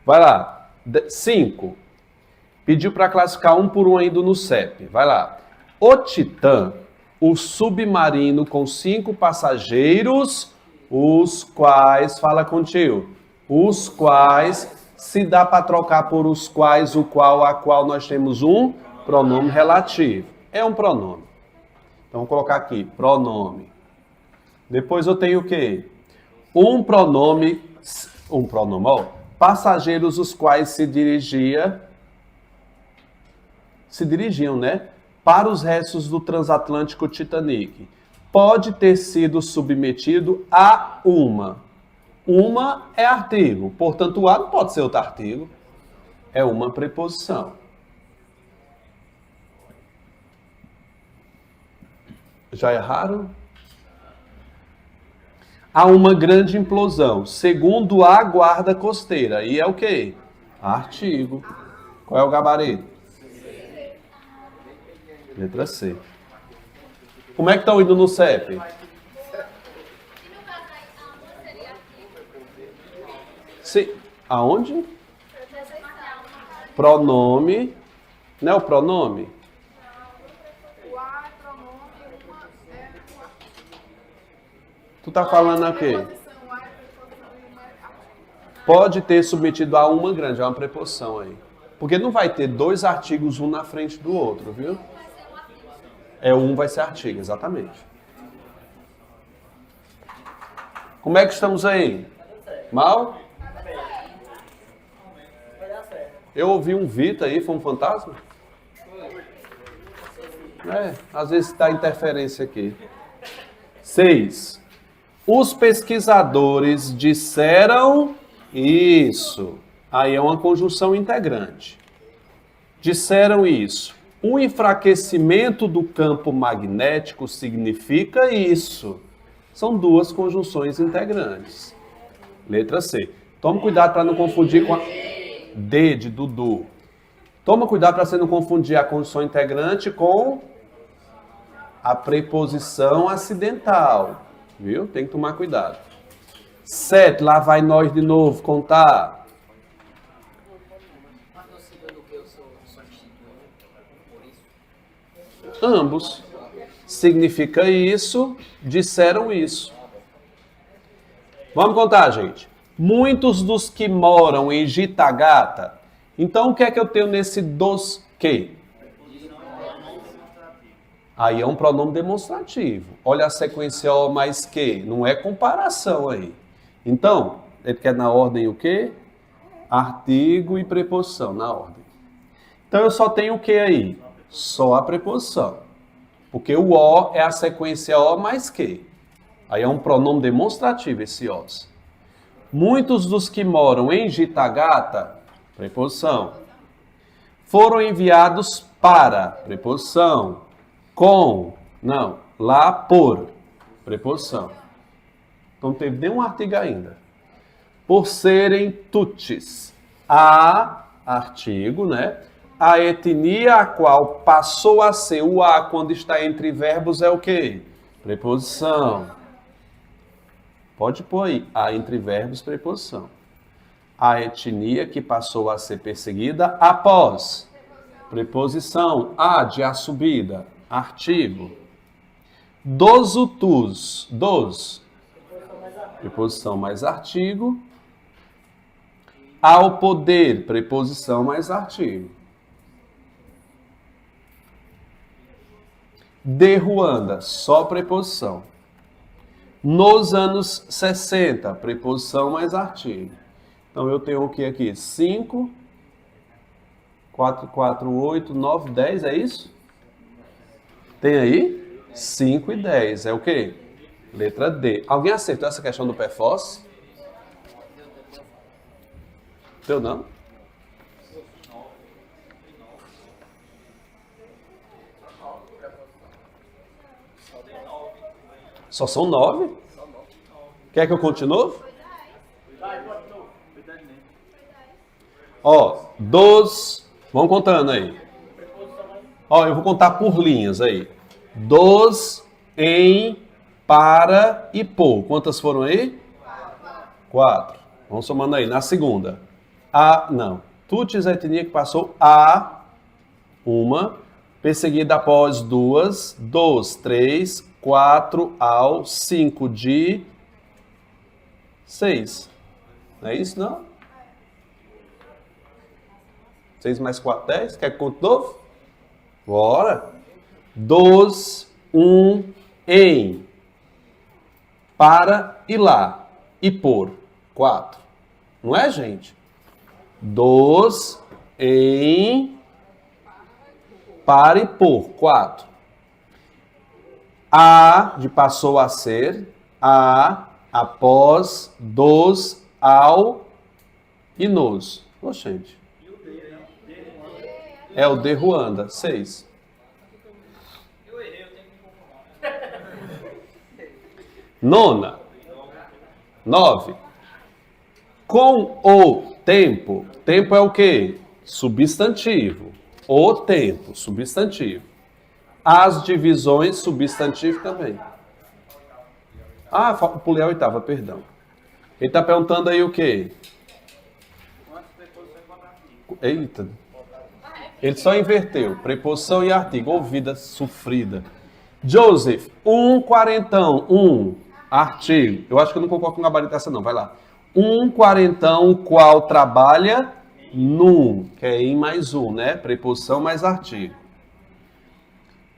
Vai lá. 5. Pediu para classificar um por um ainda no CEP. Vai lá. O Titã, o submarino com 5 passageiros, os quais, fala contigo, os quais, se dá para trocar por os quais, o qual, a qual nós temos um pronome relativo. É um pronome. Então, vou colocar aqui, pronome. Depois eu tenho o quê? Um pronome, ó, passageiros os quais se dirigiam, né? Para os restos do transatlântico Titanic. Pode ter sido submetido a uma. Uma é artigo, portanto, o a não pode ser outro artigo. É uma preposição. Já erraram? Há uma grande implosão, segundo a guarda costeira. E é o quê? Artigo. Qual é o gabarito? Letra C. Como é que estão indo no CEP? Sim. Aonde? Pronome. Não é o pronome? O A é pronome, uma é uma. Tu tá falando o quê? Preposição, o A é preposição e uma é artigo. Pode ter submetido a uma grande, é uma preposição aí. Porque não vai ter dois artigos um na frente do outro, viu? É, um vai ser artigo, exatamente. Como é que estamos aí? Mal? Eu ouvi um Vita aí, foi um fantasma? É, às vezes está interferência aqui. 6. Os pesquisadores disseram isso. Aí é uma conjunção integrante. Disseram isso. O enfraquecimento do campo magnético significa isso. São duas conjunções integrantes. Letra C. Tome cuidado para não confundir com a D de Dudu. Toma cuidado para você não confundir a conjunção integrante com a preposição acidental. Viu? Tem que tomar cuidado. 7. Lá vai nós de novo contar. Ambos. Significa isso, disseram isso. Vamos contar, gente. Muitos dos que moram em Gitagata. Então, o que é que eu tenho nesse dos que? Aí é um pronome demonstrativo. Olha a sequência O mais que. Não é comparação aí. Então, ele quer na ordem o quê? Artigo e preposição na ordem. Então, eu só tenho o que aí? Só a preposição. Porque o O é a sequência O mais que. Aí é um pronome demonstrativo esse os. Muitos dos que moram em Gitagata, preposição, foram enviados para, preposição, com, não, lá por, preposição. Então não teve nenhum artigo ainda. Por serem tutis, a, artigo, né? A etnia a qual passou a ser o a quando está entre verbos é o quê? Preposição. Pode pôr aí, a entre verbos, preposição. A etnia que passou a ser perseguida após. Preposição, a de a subida, artigo. Dos utus, dos. Preposição mais artigo. Ao poder, preposição mais artigo. De Ruanda, só preposição. Nos anos 60, preposição mais artigo. Então, eu tenho o que aqui? 5, 4, 4, 8, 9, 10, é isso? Tem aí? 5 e 10, é o quê? Letra D. Alguém acertou essa questão do prefósse? Teu não? Só são 9? Quer que eu conte de novo? Ó, dos... Vamos contando aí. Ó, eu vou contar por linhas aí. Dos, em, para e por. Quantas foram aí? 4. Vamos somando aí. Na segunda. A, não. Tutis, a etnia que passou a, uma. Perseguida após 2. Dos, 3. 4 ao 5 de 6. Não é isso, não? 6 mais 4, 10. Quer que conte de novo? Bora. Dos, em, para e lá. E por. 4. Não é, gente? Dos, em, para e por. 4. A, de passou a ser, a, após, dos, ao e nos. Oxente. É o de Ruanda, 6. Eu errei, eu tenho que me conformar. Nona. 9. Com o tempo. Tempo é o quê? Substantivo. O tempo, substantivo. As divisões, substantivo também. Ah, pulei a oitava, perdão. Ele está perguntando aí o quê? Eita. Ele só inverteu. Preposição e artigo. Ouvida sofrida. Joseph, quarentão, artigo. Eu acho que eu não concordo com a gabarito essa não, vai lá. Quarentão, qual trabalha num, que é em mais um, né? Preposição mais artigo.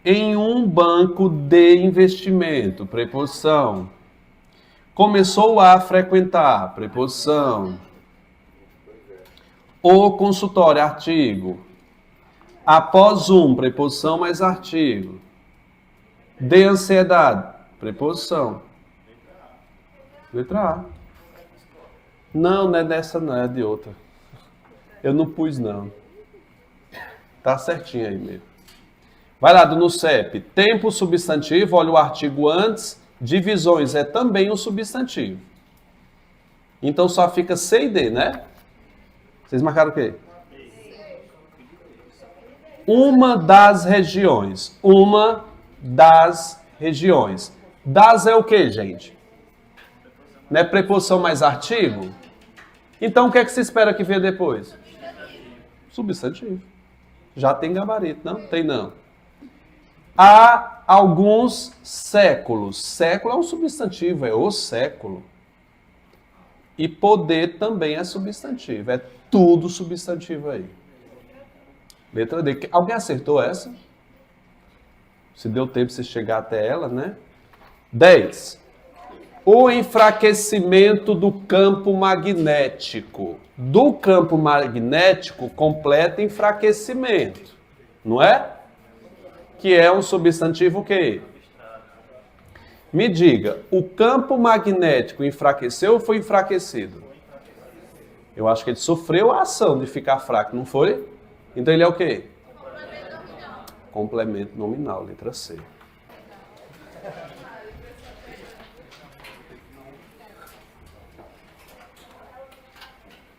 Em um banco de investimento, preposição. Começou a frequentar, preposição. O consultório, artigo. Após um, preposição mais artigo. De ansiedade, preposição. Letra A. Não, não é dessa não, é de outra. Eu não pus não. Tá certinho aí mesmo. Vai lá, no CEP. Tempo substantivo, olha o artigo antes. Divisões é também um substantivo. Então só fica C e D, né? Vocês marcaram o quê? Uma das regiões. Uma das regiões. Das é o quê, gente? Não é preposição mais artigo? Então o que é que se espera que venha depois? Substantivo. Já tem gabarito, não? Tem não. há alguns séculos. Século é um substantivo, é o século. E poder também é substantivo. É tudo substantivo aí. Letra D. Alguém acertou essa? Se deu tempo de você chegar até ela, né? 10. O enfraquecimento do campo magnético. Do campo magnético completa enfraquecimento. Não é? Que é um substantivo o quê? Me diga, o campo magnético enfraqueceu ou foi enfraquecido? Eu acho que ele sofreu a ação de ficar fraco, não foi? Então ele é o quê? Complemento nominal, letra C.